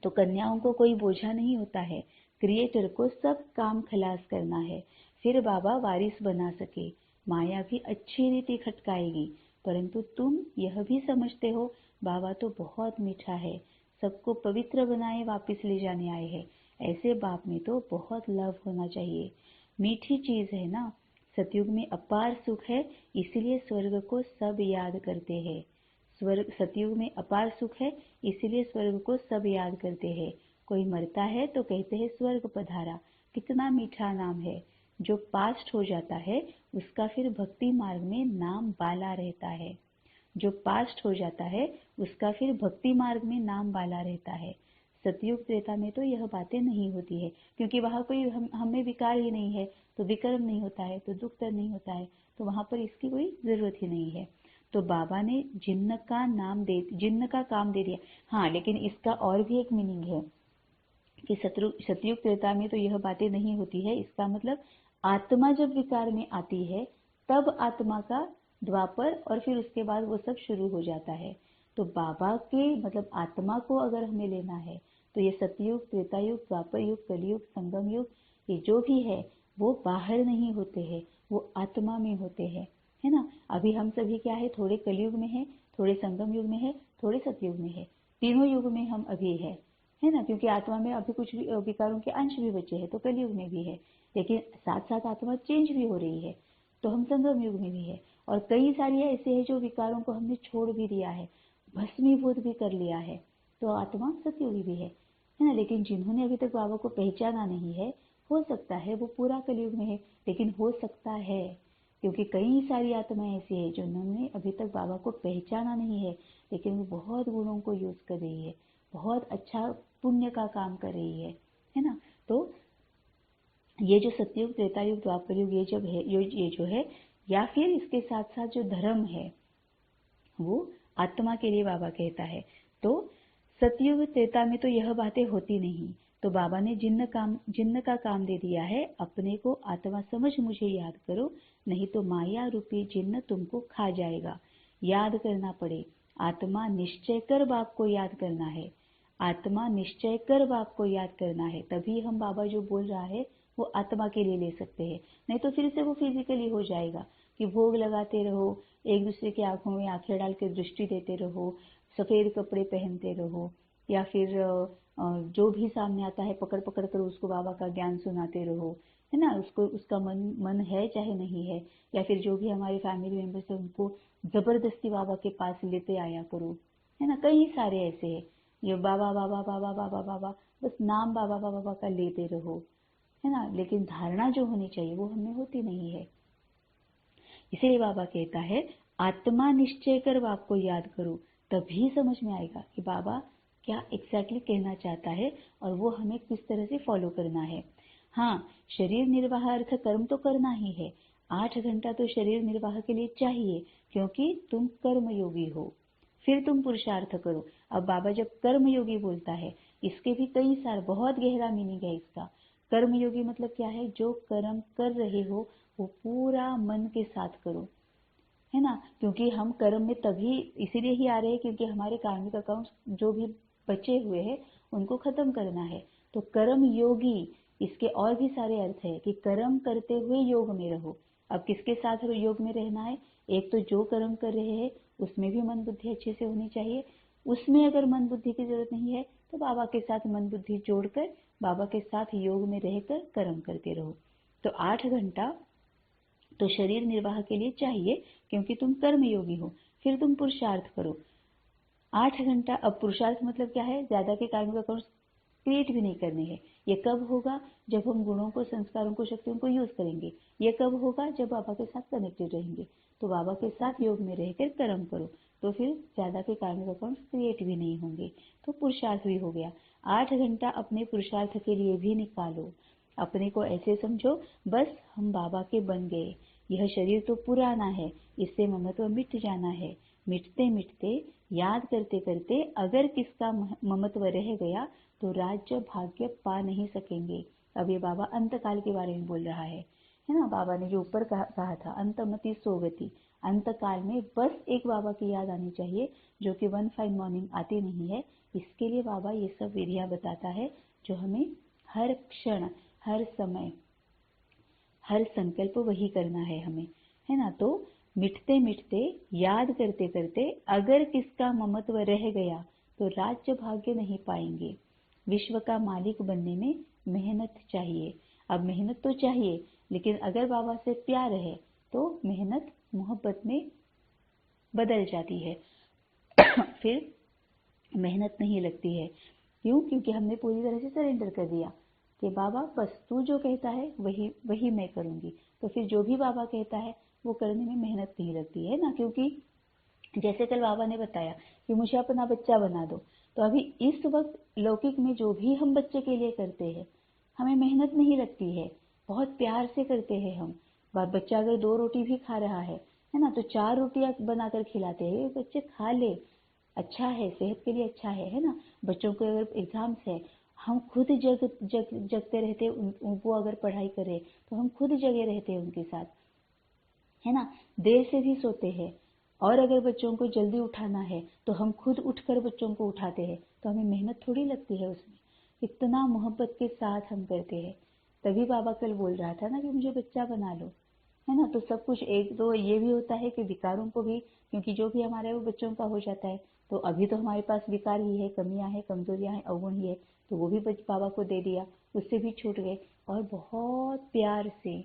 तो कन्याओं को कोई बोझा नहीं होता है, क्रिएटर को सब काम खलास करना है, फिर बाबा वारिस बना सके। माया भी अच्छी रीति खटकाएगी, परंतु तुम यह भी समझते हो बाबा तो बहुत मीठा है, सबको पवित्र बनाए वापिस ले जाने आए हैं। ऐसे बाप में तो बहुत लव होना चाहिए। मीठी चीज है ना। सतयुग में अपार सुख है, इसलिए स्वर्ग को सब याद करते हैं। स्वर्ग सतयुग में अपार सुख है, इसलिए स्वर्ग को सब याद करते हैं। कोई मरता है तो कहते हैं स्वर्ग पधारा, कितना मीठा नाम है। जो पास्ट हो जाता है उसका फिर भक्ति मार्ग में नाम बाला रहता है। जो पास्ट हो जाता है उसका फिर भक्ति मार्ग में नाम बाला रहता है। सतयुग त्रेता में तो यह बातें नहीं होती है, क्योंकि वहां कोई हमें विकार ही नहीं है, तो विकर्म नहीं होता है, तो दुख नहीं होता है, तो वहां पर इसकी कोई जरूरत ही नहीं है। तो बाबा ने जिन्न का काम दे दिया। हाँ, लेकिन इसका और भी एक मीनिंग है कि सतयुग त्रेता में तो यह बातें नहीं होती है। इसका मतलब आत्मा जब विकार में आती है तब आत्मा का द्वापर और फिर उसके बाद वो सब शुरू हो जाता है। तो बाबा के मतलब आत्मा को अगर हमें लेना है तो ये सतयुग, त्रेता युग, द्वापर युग, कलयुग, संगम युग, ये जो भी है वो बाहर नहीं होते हैं, वो आत्मा में होते हैं, है ना। अभी हम सभी क्या है, थोड़े कलयुग में है, थोड़े संगम युग में है, थोड़े सतयुग में है, तीनों युग में हम अभी है ना। क्योंकि आत्मा में अभी कुछ विकारों के अंश भी बचे हैं, तो कलयुग में भी है, लेकिन साथ साथ आत्मा चेंज भी हो रही है, तो हम संगम युग में भी है। और कई सारी ऐसे हैं जो विकारों को हमने छोड़ भी दिया है, भस्मीभूत भी कर लिया है, तो आत्मा सतयुगी भी है ना। लेकिन जिन्होंने अभी तक बाबा को पहचाना नहीं है, हो सकता है वो पूरा कलयुग में है, लेकिन हो सकता है क्योंकि कई सारी आत्माएं ऐसी है जिन्होंने अभी तक बाबा को पहचाना नहीं है, लेकिन वो बहुत गुणों को यूज कर रही है, बहुत अच्छा पुण्य का काम कर रही है ना। तो ये जो सतयुग, त्रेता युग, द्वापर युग, ये जब है, ये जो है, या फिर इसके साथ साथ जो धर्म है वो आत्मा के लिए बाबा कहता है। तो सतयुग त्रेता में तो यह बातें होती नहीं, तो बाबा ने जिन्न का काम दे दिया है, अपने को आत्मा समझ मुझे याद करो, नहीं तो माया रूपी जिन्न तुमको खा जाएगा। याद करना पड़े, आत्मा निश्चय कर बाप को याद करना है, आत्मा निश्चय कर बाप को याद करना है, तभी हम बाबा जो बोल रहा है वो आत्मा के लिए ले सकते हैं। नहीं तो फिर से वो फिजिकली हो जाएगा कि भोग लगाते रहो, एक दूसरे की आंखों में आंखें डाल के दृष्टि देते रहो, सफेद कपड़े पहनते रहो, या फिर जो भी सामने आता है पकड़ पकड़ कर उसको बाबा का ज्ञान सुनाते रहो, है ना। उसको उसका मन है चाहे नहीं है, या फिर जो भी हमारे फैमिली मेंबर्स है उनको जबरदस्ती बाबा के पास लेते आया करो, है ना। कई सारे ऐसे हैं, ये बाबा बाबा बाबा बाबा बाबा, बस नाम बाबा बाबा बाबा का लेते रहो, है ना, लेकिन धारणा जो होनी चाहिए वो हमें होती नहीं है। इसीलिए बाबा कहता है आत्मा निश्चय कर बाप को याद करो, तभी समझ में आएगा कि बाबा क्या एग्जैक्टली कहना चाहता है और वो हमें किस तरह से फॉलो करना है। हाँ, शरीर निर्वाह अर्थ कर्म तो करना ही है, 8 घंटा तो शरीर निर्वाह के लिए चाहिए, क्योंकि तुम कर्मयोगी हो। फिर तुम पुरुषार्थ करो। अब बाबा जब कर्मयोगी बोलता है, इसके भी कई सारे बहुत गहरा मीनिंग है इसका। कर्मयोगी मतलब क्या है, जो कर्म कर रहे हो वो पूरा मन के साथ करो, है ना। क्योंकि हम कर्म में तभी इसीलिए ही आ रहे हैं क्योंकि हमारे कार्मिक अकाउंट जो भी बचे हुए हैं उनको खत्म करना है। तो कर्म योगी, इसके और भी सारे अर्थ है कि कर्म करते हुए योग में रहो। अब किसके साथ योग में रहना है, एक तो जो कर्म कर रहे हैं उसमें भी मन बुद्धि अच्छे से होनी चाहिए, उसमें अगर मन बुद्धि की जरूरत नहीं है तो बाबा के साथ मन बुद्धि जोड़कर बाबा के साथ योग में रहकर कर्म करते रहो। तो 8 घंटा तो शरीर निर्वाह के लिए चाहिए क्योंकि तुम कर्मयोगी हो। फिर तुम पुरुषार्थ करो 8 घंटा। अब पुरुषार्थ मतलब क्या है, ज्यादा के कार्मिक अकाउंट क्रिएट भी नहीं करने हैं। ये कब होगा, जब हम गुणों को, संस्कारों को, शक्तियों को यूज करेंगे। ये कब होगा, जब बाबा के साथ कनेक्टेड रहेंगे। तो बाबा के साथ योग में रहकर कर्म करो, तो फिर ज्यादा के कार्मिक अकाउंट क्रिएट भी नहीं होंगे। तो पुरुषार्थ भी हो गया। 8 घंटा अपने पुरुषार्थ के लिए भी निकालो। अपने को ऐसे समझो बस हम बाबा के बन गए, यह शरीर तो पुराना है, इससे ममत्व मिट जाना है। मिटते मिटते, याद करते करते अगर किसका ममत्व रह गया तो राज्य भाग्य पा नहीं सकेंगे। अब ये बाबा अंतकाल के बारे में बोल रहा है ना। बाबा ने जो ऊपर कहा था अंतमति सोगति, अंतकाल में बस एक बाबा की याद आनी चाहिए, जो कि वन फाइन मॉर्निंग आती नहीं है। इसके लिए बाबा ये सब विधियां बताता है जो हमें हर क्षण, हर समय, हर संकल्प वही करना है हमें, है ना। तो मिटते मिटते, याद करते करते अगर किसका ममत्व रह गया तो राज्य भाग्य नहीं पाएंगे। विश्व का मालिक बनने में मेहनत चाहिए। अब मेहनत तो चाहिए, लेकिन अगर बाबा से प्यार है तो मेहनत मोहब्बत में बदल जाती है। फिर मेहनत नहीं लगती है। क्यों? क्योंकि हमने पूरी तरह से सरेंडर कर दिया कि बाबा बस तू जो कहता है वही वही मैं करूंगी। तो फिर जो भी बाबा कहता है वो करने में मेहनत नहीं लगती है ना। क्योंकि जैसे कल बाबा ने बताया कि मुझे अपना बच्चा बना दो, तो अभी इस वक्त लौकिक में जो भी हम बच्चे के लिए करते हैं हमें मेहनत नहीं लगती है, बहुत प्यार से करते हैं हम। बच्चा अगर 2 रोटी भी खा रहा है ना, तो 4 रोटियां बनाकर खिलाते हैं, बच्चे खा ले, अच्छा है, सेहत के लिए अच्छा है ना। बच्चों को अगर एग्जाम्स है, हम खुद जगते रहते हैं, वो अगर पढ़ाई करे तो हम खुद जगे रहते हैं उनके साथ, है ना। देर से भी सोते हैं, और अगर बच्चों को जल्दी उठाना है तो हम खुद उठकर बच्चों को उठाते हैं, तो हमें मेहनत थोड़ी लगती है उसमें, इतना मोहब्बत के साथ हम करते हैं। तभी बाबा कल बोल रहा था ना कि मुझे बच्चा बना लो, है ना। तो सब कुछ एक दो ये भी होता है कि विकारों को भी, क्योंकि जो भी हमारे वो बच्चों का हो जाता है, तो अभी तो हमारे पास विकार ही है, कमियां हैं, कमजोरियां हैं, अवगुण ही है, तो वो भी बाबा को दे दिया, उससे भी छूट गए। और बहुत प्यार से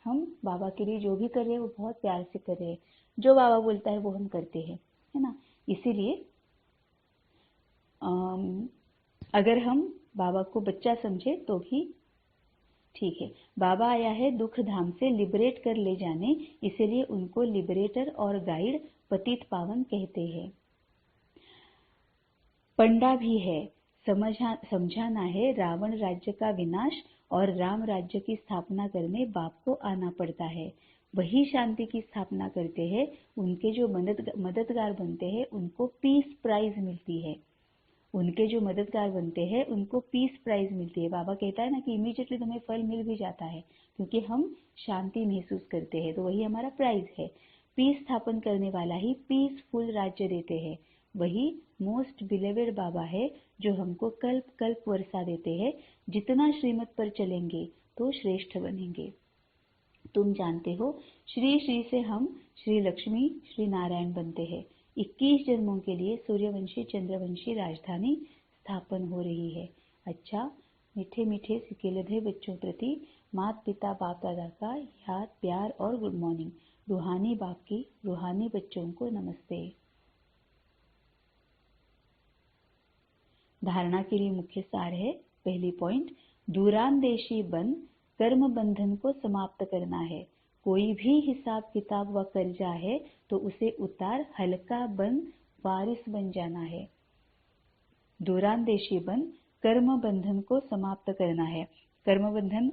हम बाबा के लिए जो भी कर रहे हैं वो बहुत प्यार से कर रहे हैं, जो बाबा बोलता है वो हम करते हैं, है ना। इसीलिए अगर हम बाबा को बच्चा समझे तो भी ठीक है। बाबा आया है दुख धाम से लिबरेट कर ले जाने, इसीलिए उनको लिबरेटर और गाइड, पतित पावन कहते हैं। पंडा भी है, समझाना है रावण राज्य का विनाश और राम राज्य की स्थापना करने बाप को आना पड़ता है। वही शांति की स्थापना करते हैं, उनके जो मददगार बनते हैं उनको पीस प्राइज मिलती है। उनके जो मददगार बनते हैं उनको पीस प्राइज मिलती है। बाबा कहता है ना कि इमीडिएटली तुम्हें फल मिल भी जाता है क्योंकि हम शांति महसूस करते हैं, तो वही हमारा प्राइज है। पीस स्थापन करने वाला ही पीसफुल राज्य देते हैं। वही मोस्ट बिलीवेड बाबा है जो हमको कल्प कल्प वर्षा देते हैं। जितना श्रीमत पर चलेंगे तो श्रेष्ठ बनेंगे। तुम जानते हो श्री श्री से हम श्री लक्ष्मी श्री नारायण बनते हैं। 21 जन्मों के लिए सूर्यवंशी चंद्रवंशी राजधानी स्थापन हो रही है। अच्छा, मीठे मीठे सिकेलधे बच्चों प्रति माता पिता बाप दादा का याद प्यार और गुड मॉर्निंग। रूहानी बाप की रूहानी बच्चों को नमस्ते। धारणा के लिए मुख्य सार है। पहली पॉइंट, दूरांदेशी बन कर्म बंधन को समाप्त करना है। कोई भी हिसाब किताब व कर्जा है तो उसे उतार हल्का बन वारिस बन जाना है। दूरांदेशी बन कर्म बंधन को समाप्त करना है। कर्म बंधन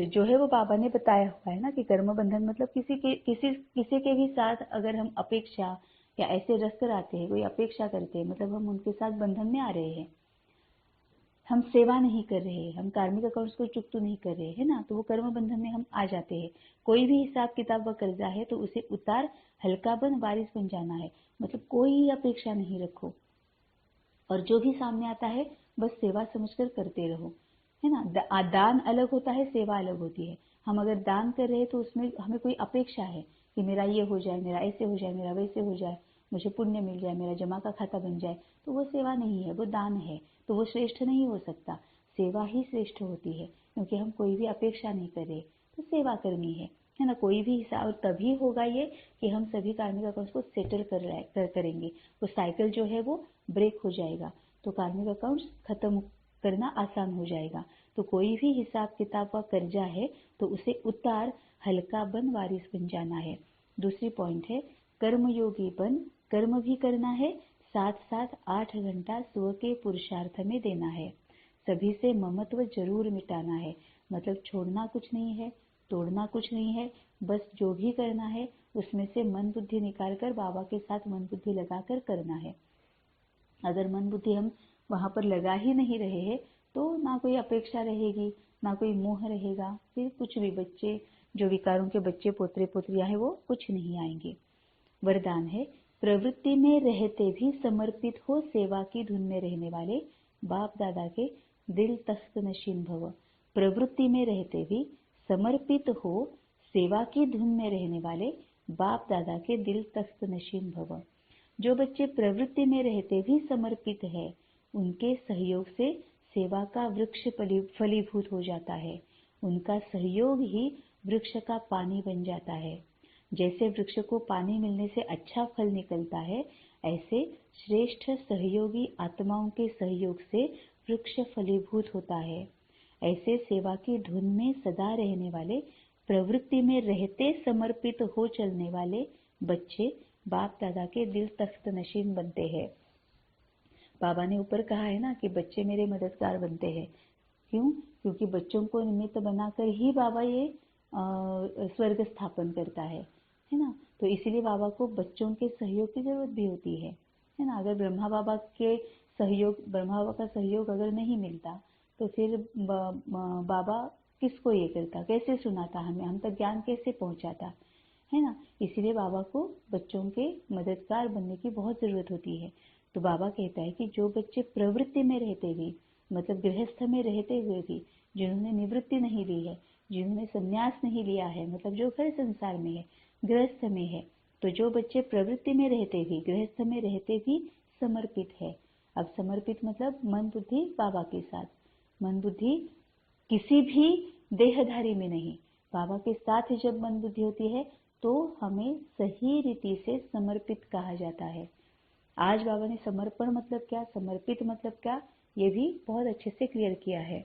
जो है वो बाबा ने बताया हुआ है ना कि कर्म बंधन मतलब किसी के भी साथ अगर हम अपेक्षा या ऐसे रख कर आते हैं, कोई अपेक्षा करते हैं, मतलब हम उनके साथ बंधन में आ रहे हैं, हम सेवा नहीं कर रहे हैं, हम कार्मिक अकाउंट्स को चुकता नहीं कर रहे हैं ना, तो वो कर्म बंधन में हम आ जाते हैं। कोई भी हिसाब किताब व कर्जा है तो उसे उतार हल्का बन वारिस बन जाना है। मतलब कोई अपेक्षा नहीं रखो और जो भी सामने आता है बस सेवा समझकर करते रहो, है ना। दान अलग होता है, सेवा अलग होती है। हम अगर दान कर रहे हैं तो उसमें हमें कोई अपेक्षा है कि मेरा ये हो जाए, मेरा ऐसे हो जाए, मेरा वैसे हो जाए, मुझे पुण्य मिल जाए, मेरा जमा का खाता बन जाए, तो वो सेवा नहीं है, वो दान है। तो वो श्रेष्ठ नहीं हो सकता। सेवा ही श्रेष्ठ होती है क्योंकि हम कोई भी अपेक्षा नहीं कर रहे, तो सेवा करनी है ना। कोई भी हिसाब तभी होगा ये कि हम सभी कार्मिक अकाउंट्स को सेटल करेंगे। वो साइकिल जो है वो ब्रेक हो जाएगा, तो कार्मिक अकाउंट्स खत्म करना आसान हो जाएगा। तो कोई भी हिसाब किताब का कर्जा है तो उसे उतार हल्का बन वारिस बन जाना है। दूसरी पॉइंट है, कर्मयोगी बन कर्म भी करना है, साथ साथ 8 घंटा स्व के पुरुषार्थ में देना है। सभी से ममत्व जरूर मिटाना है, मतलब छोड़ना कुछ नहीं है, तोड़ना कुछ नहीं है, बस जो भी करना है उसमें से मन बुद्धि निकाल कर बाबा के साथ मन बुद्धि लगाकर करना है। अगर मन बुद्धि हम वहां पर लगा ही नहीं रहे हैं तो ना कोई अपेक्षा रहेगी, ना कोई मोह रहेगा, फिर कुछ भी बच्चे जो विकारों के बच्चे पोतरे पोतरियां हैं वो कुछ नहीं आएंगे। वरदान है, प्रवृत्ति में रहते भी समर्पित हो सेवा की धुन में रहने वाले बाप दादा के दिल तख्त नशीन भव। प्रवृत्ति में रहते भी समर्पित हो सेवा की धुन में रहने वाले बाप दादा के दिल तख्त नशीन भव। जो बच्चे प्रवृत्ति में रहते भी समर्पित है उनके सहयोग से सेवा का वृक्ष फलीभूत हो जाता है। उनका सहयोग ही वृक्ष का पानी बन जाता है। जैसे वृक्ष को पानी मिलने से अच्छा फल निकलता है, ऐसे श्रेष्ठ सहयोगी आत्माओं के सहयोग से वृक्ष फलीभूत होता है। ऐसे सेवा की धुन में सदा रहने वाले, प्रवृत्ति में रहते समर्पित हो चलने वाले बच्चे बाप दादा के दिल तख्त नशीन बनते हैं। बाबा ने ऊपर कहा है ना कि बच्चे मेरे मददगार बनते हैं। क्यों? क्योंकि बच्चों को निमित्त बनाकर ही बाबा ये स्वर्ग स्थापन करता है ना। तो इसीलिए बाबा को बच्चों के सहयोग की जरूरत भी होती है ना। अगर ब्रह्मा बाबा का सहयोग अगर नहीं मिलता तो फिर बाबा किसको ये करता, कैसे सुनाता हमें, हम तक ज्ञान कैसे पहुंचाता, है ना। इसीलिए बाबा को बच्चों के मददगार बनने की बहुत जरूरत होती है। तो बाबा कहता है कि जो बच्चे प्रवृत्ति में रहते भी, मतलब गृहस्थ में रहते हुए भी, जिन्होंने निवृत्ति नहीं ली है, जिन्होंने संन्यास नहीं लिया है, मतलब जो घर संसार में है, गृहस्थ में है, तो जो बच्चे प्रवृत्ति में रहते भी, गृहस्थ में रहते भी समर्पित है। अब समर्पित मतलब मन बुद्धि बाबा के साथ, मन बुद्धि किसी भी देहधारी में नहीं, बाबा के साथ ही जब मन बुद्धि होती है तो हमें सही रीति से समर्पित कहा जाता है। आज बाबा ने समर्पण मतलब क्या, समर्पित मतलब क्या, ये भी बहुत अच्छे से क्लियर किया है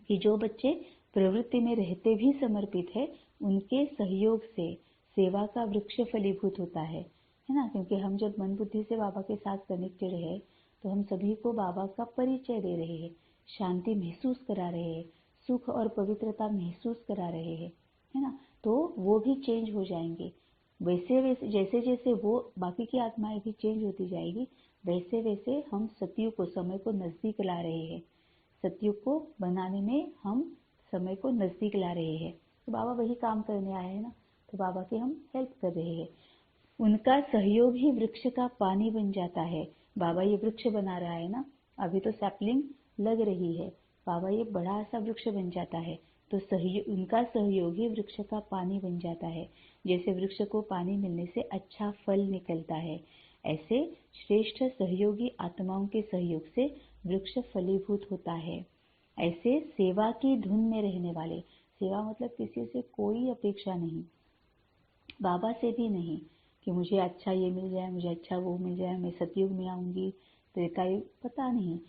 कि जो बच्चे प्रवृत्ति में रहते भी समर्पित है उनके सहयोग से सेवा का वृक्ष फलीभूत होता है ना। क्योंकि हम जब मन बुद्धि से बाबा के साथ कनेक्टेड है तो हम सभी को बाबा का परिचय दे रहे हैं, शांति महसूस करा रहे हैं, सुख और पवित्रता महसूस करा रहे हैं, है ना। तो वो भी चेंज हो जाएंगे। वैसे वैसे जैसे जैसे वो बाकी की आत्माएं भी चेंज होती जाएगी, वैसे वैसे हम सतयुग को, समय को नजदीक ला रहे हैं। सतयुग को बनाने में हम समय को नजदीक ला रहे हैं। तो बाबा वही काम करने आए हैं ना, तो बाबा की हम हेल्प कर रहे हैं। उनका सहयोग ही वृक्ष का पानी बन जाता है। बाबा ये वृक्ष बना रहा है ना, अभी तो सैपलिंग लग रही है, बाबा ये बड़ा सा वृक्ष बन जाता है, तो उनका सहयोग ही वृक्ष का पानी बन जाता है। जैसे वृक्ष को पानी मिलने से अच्छा फल निकलता है, ऐसे श्रेष्ठ सहयोगी आत्माओं के सहयोग से वृक्ष फलीभूत होता है। ऐसे सेवा की धुन में रहने वाले, सेवा मतलब किसी से कोई अपेक्षा नहीं, बाबा से भी नहीं कि मुझे अच्छा ये मिल जाए, मुझे अच्छा वो मिल जाए, मैं सतयुग में आऊंगी, त्रेतायुग, पता नहीं,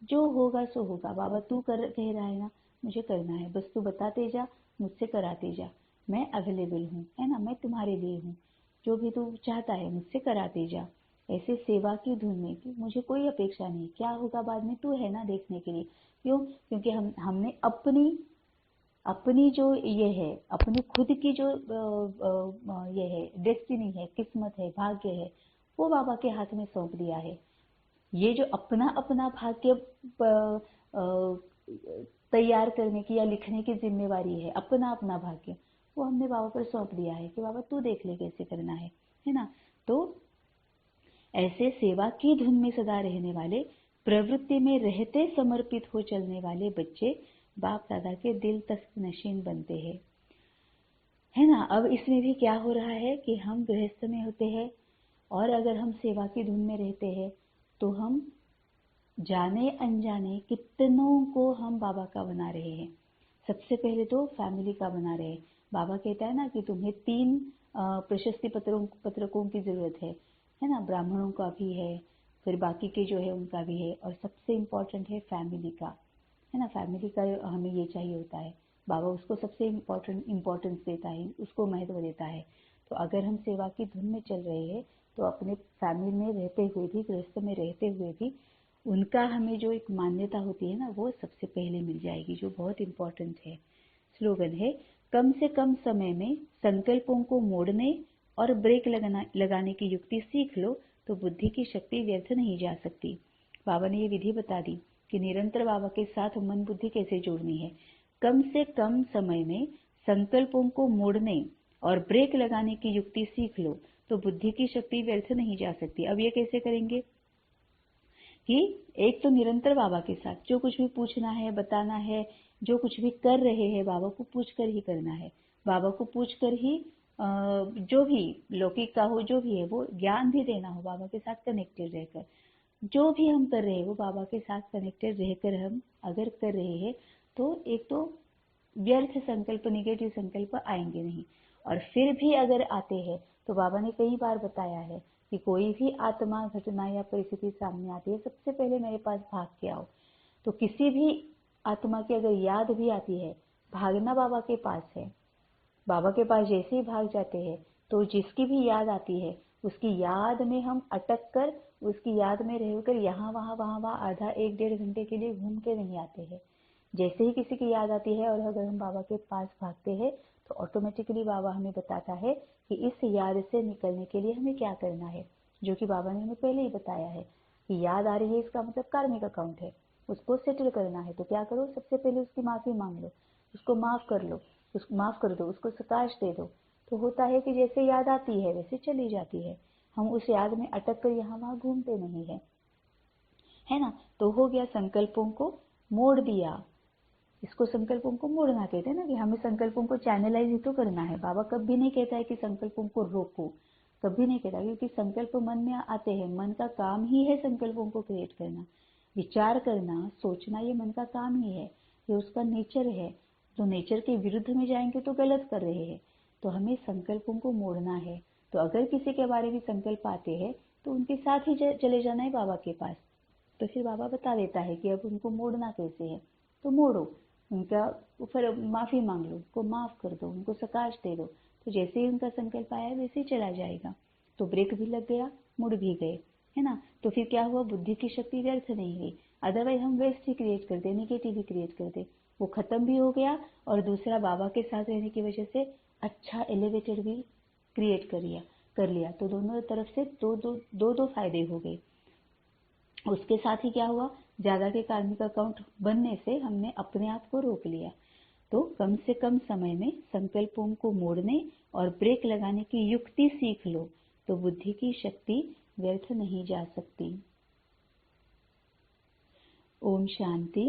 जो होगा सो होगा। बाबा तू कह रहा है ना, मुझे करना है, बस तू बताते जा, मुझसे कराते जा, मैं अवेलेबल हूँ, है ना, मैं तुम्हारे लिए हूँ, जो भी तू चाहता है मुझसे कराते जा। ऐसे सेवा की धुन में कि मुझे कोई अपेक्षा नहीं, क्या होगा बाद में, तू है ना देखने के लिए। क्यों? क्योंकि हमने अपनी जो ये है, अपनी खुद की जो ये है, डेस्टिनी है, किस्मत है, भाग्य है, वो बाबा के हाथ में सौंप दिया है। ये जो अपना अपना भाग्य तैयार करने की या लिखने की जिम्मेवारी है, अपना अपना भाग्य, वो हमने बाबा पर सौंप दिया है कि बाबा तू देख ले कैसे करना है ना। तो ऐसे सेवा की धुन में सदा रहने वाले, प्रवृत्ति में रहते समर्पित हो चलने वाले बच्चे बाप दादा के दिल तक नशीन बनते हैं, है ना। अब इसमें भी क्या हो रहा है कि हम गृहस्थ में होते हैं, और अगर हम सेवा की धुन में रहते हैं तो हम जाने अनजाने कितनों को हम बाबा का बना रहे हैं। सबसे पहले तो फैमिली का बना रहे हैं। बाबा कहता है ना कि तुम्हें 3 प्रशस्ति पत्रकों की जरूरत है ना, ब्राह्मणों का भी है, फिर बाकी के जो है उनका भी है, और सबसे इम्पोर्टेंट है फैमिली का, है ना। फैमिली का हमें ये चाहिए होता है, बाबा उसको सबसे इम्पोर्टेंस देता है, उसको महत्व देता है। तो अगर हम सेवा की धुन में चल रहे हैं तो अपने फैमिली में रहते हुए भी, गृहस्थ में रहते हुए भी, उनका हमें जो एक मान्यता होती है ना, वो सबसे पहले मिल जाएगी, जो बहुत इम्पोर्टेंट है। स्लोगन है, कम से कम समय में संकल्पों को मोड़ने और ब्रेक लगाने की युक्ति सीख लो तो बुद्धि की शक्ति व्यर्थ नहीं जा सकती। बाबा ने ये विधि बता दी कि निरंतर बाबा के साथ मन बुद्धि कैसे जोड़नी है। कम से कम समय में संकल्पों को मोड़ने और ब्रेक लगाने की युक्ति सीख लो तो बुद्धि की शक्ति व्यर्थ नहीं जा सकती। अब ये कैसे करेंगे कि एक तो निरंतर बाबा के साथ जो कुछ भी पूछना है, बताना है, जो कुछ भी कर रहे हैं बाबा को पूछ कर ही करना है। बाबा को पूछ कर ही जो भी लौकिक का हो, जो भी है, वो ज्ञान भी देना हो, बाबा के साथ कनेक्टेड रहकर जो भी हम कर रहे हैं वो बाबा के साथ कनेक्टेड रहकर हम अगर कर रहे हैं तो एक तो व्यर्थ संकल्प, निगेटिव संकल्प आएंगे नहीं। और फिर भी अगर आते हैं तो बाबा ने कई बार बताया है कि कोई भी आत्मा, घटना या परिस्थिति सामने आती है, सबसे पहले मेरे पास भाग के आओ। तो किसी भी आत्मा की अगर याद भी आती है, भागना बाबा के पास है। बाबा के पास जैसे ही भाग जाते हैं तो जिसकी भी याद आती है उसकी याद में हम अटक कर, उसकी याद में रहकर यहाँ वहाँ आधा 1-1.5 घंटे के लिए घूम के नहीं आते हैं। जैसे ही किसी की याद आती है और अगर हम बाबा के पास भागते हैं तो ऑटोमेटिकली बाबा हमें बताता है कि इस याद से निकलने के लिए हमें क्या करना है, जो कि बाबा ने हमें पहले ही बताया है कि याद आ रही है, इसका मतलब कार्मिक अकाउंट है, उसको सेटल करना है। तो क्या करो, सबसे पहले उसकी माफी मांग लो, उसको माफ कर लो, उसको माफ कर दो, उसको सकाश दे दो। तो होता है कि जैसे याद आती है वैसे चली जाती है, हम उस याद में अटक कर यहाँ वहाँ घूमते नहीं है ना। तो हो गया, संकल्पों को मोड़ दिया। इसको संकल्पों को मोड़ना कहते हैं ना, कि हमें संकल्पों को चैनलाइज ही तो करना है। बाबा कभी नहीं कहता है कि संकल्पों को रोको, कभी नहीं कहता, क्योंकि संकल्प मन में आते हैं, मन का काम ही है संकल्पों को क्रिएट करना, विचार करना, सोचना, ये मन का काम ही है, ये उसका नेचर है। तो नेचर के विरुद्ध में जाएंगे तो गलत कर रहे हैं। तो हमें संकल्पों को मोड़ना है। तो अगर किसी के बारे में संकल्प आते हैं तो उनके साथ ही चले जाना है बाबा के पास। तो फिर बाबा बता देता है कि अब उनको मोड़ना कैसे है। तो मोड़ो उनका, फिर माफी मांग लो, उनको माफ कर दो, उनको सकाश दे दो। तो जैसे ही उनका संकल्प आया वैसे ही चला जाएगा। तो ब्रेक भी लग गया, मुड़ भी गए, है ना। तो फिर क्या हुआ, बुद्धि की शक्ति व्यर्थ नहीं हुई। अदरवाइज हम वेस्ट ही क्रिएट करते, निगेटिव ही क्रिएट करते, वो खत्म भी हो गया। और दूसरा, बाबा के साथ रहने की वजह से अच्छा एलिवेटेड भी क्रिएट कर लिया तो दोनों तरफ से दो फायदे हो गए। उसके साथ ही क्या हुआ, ज्यादा के कार्मिक अकाउंट बनने से हमने अपने आप को रोक लिया। तो कम से कम समय में संकल्पों को मोड़ने और ब्रेक लगाने की युक्ति सीख लो तो बुद्धि की शक्ति व्यर्थ नहीं जा सकती। ओम शांति।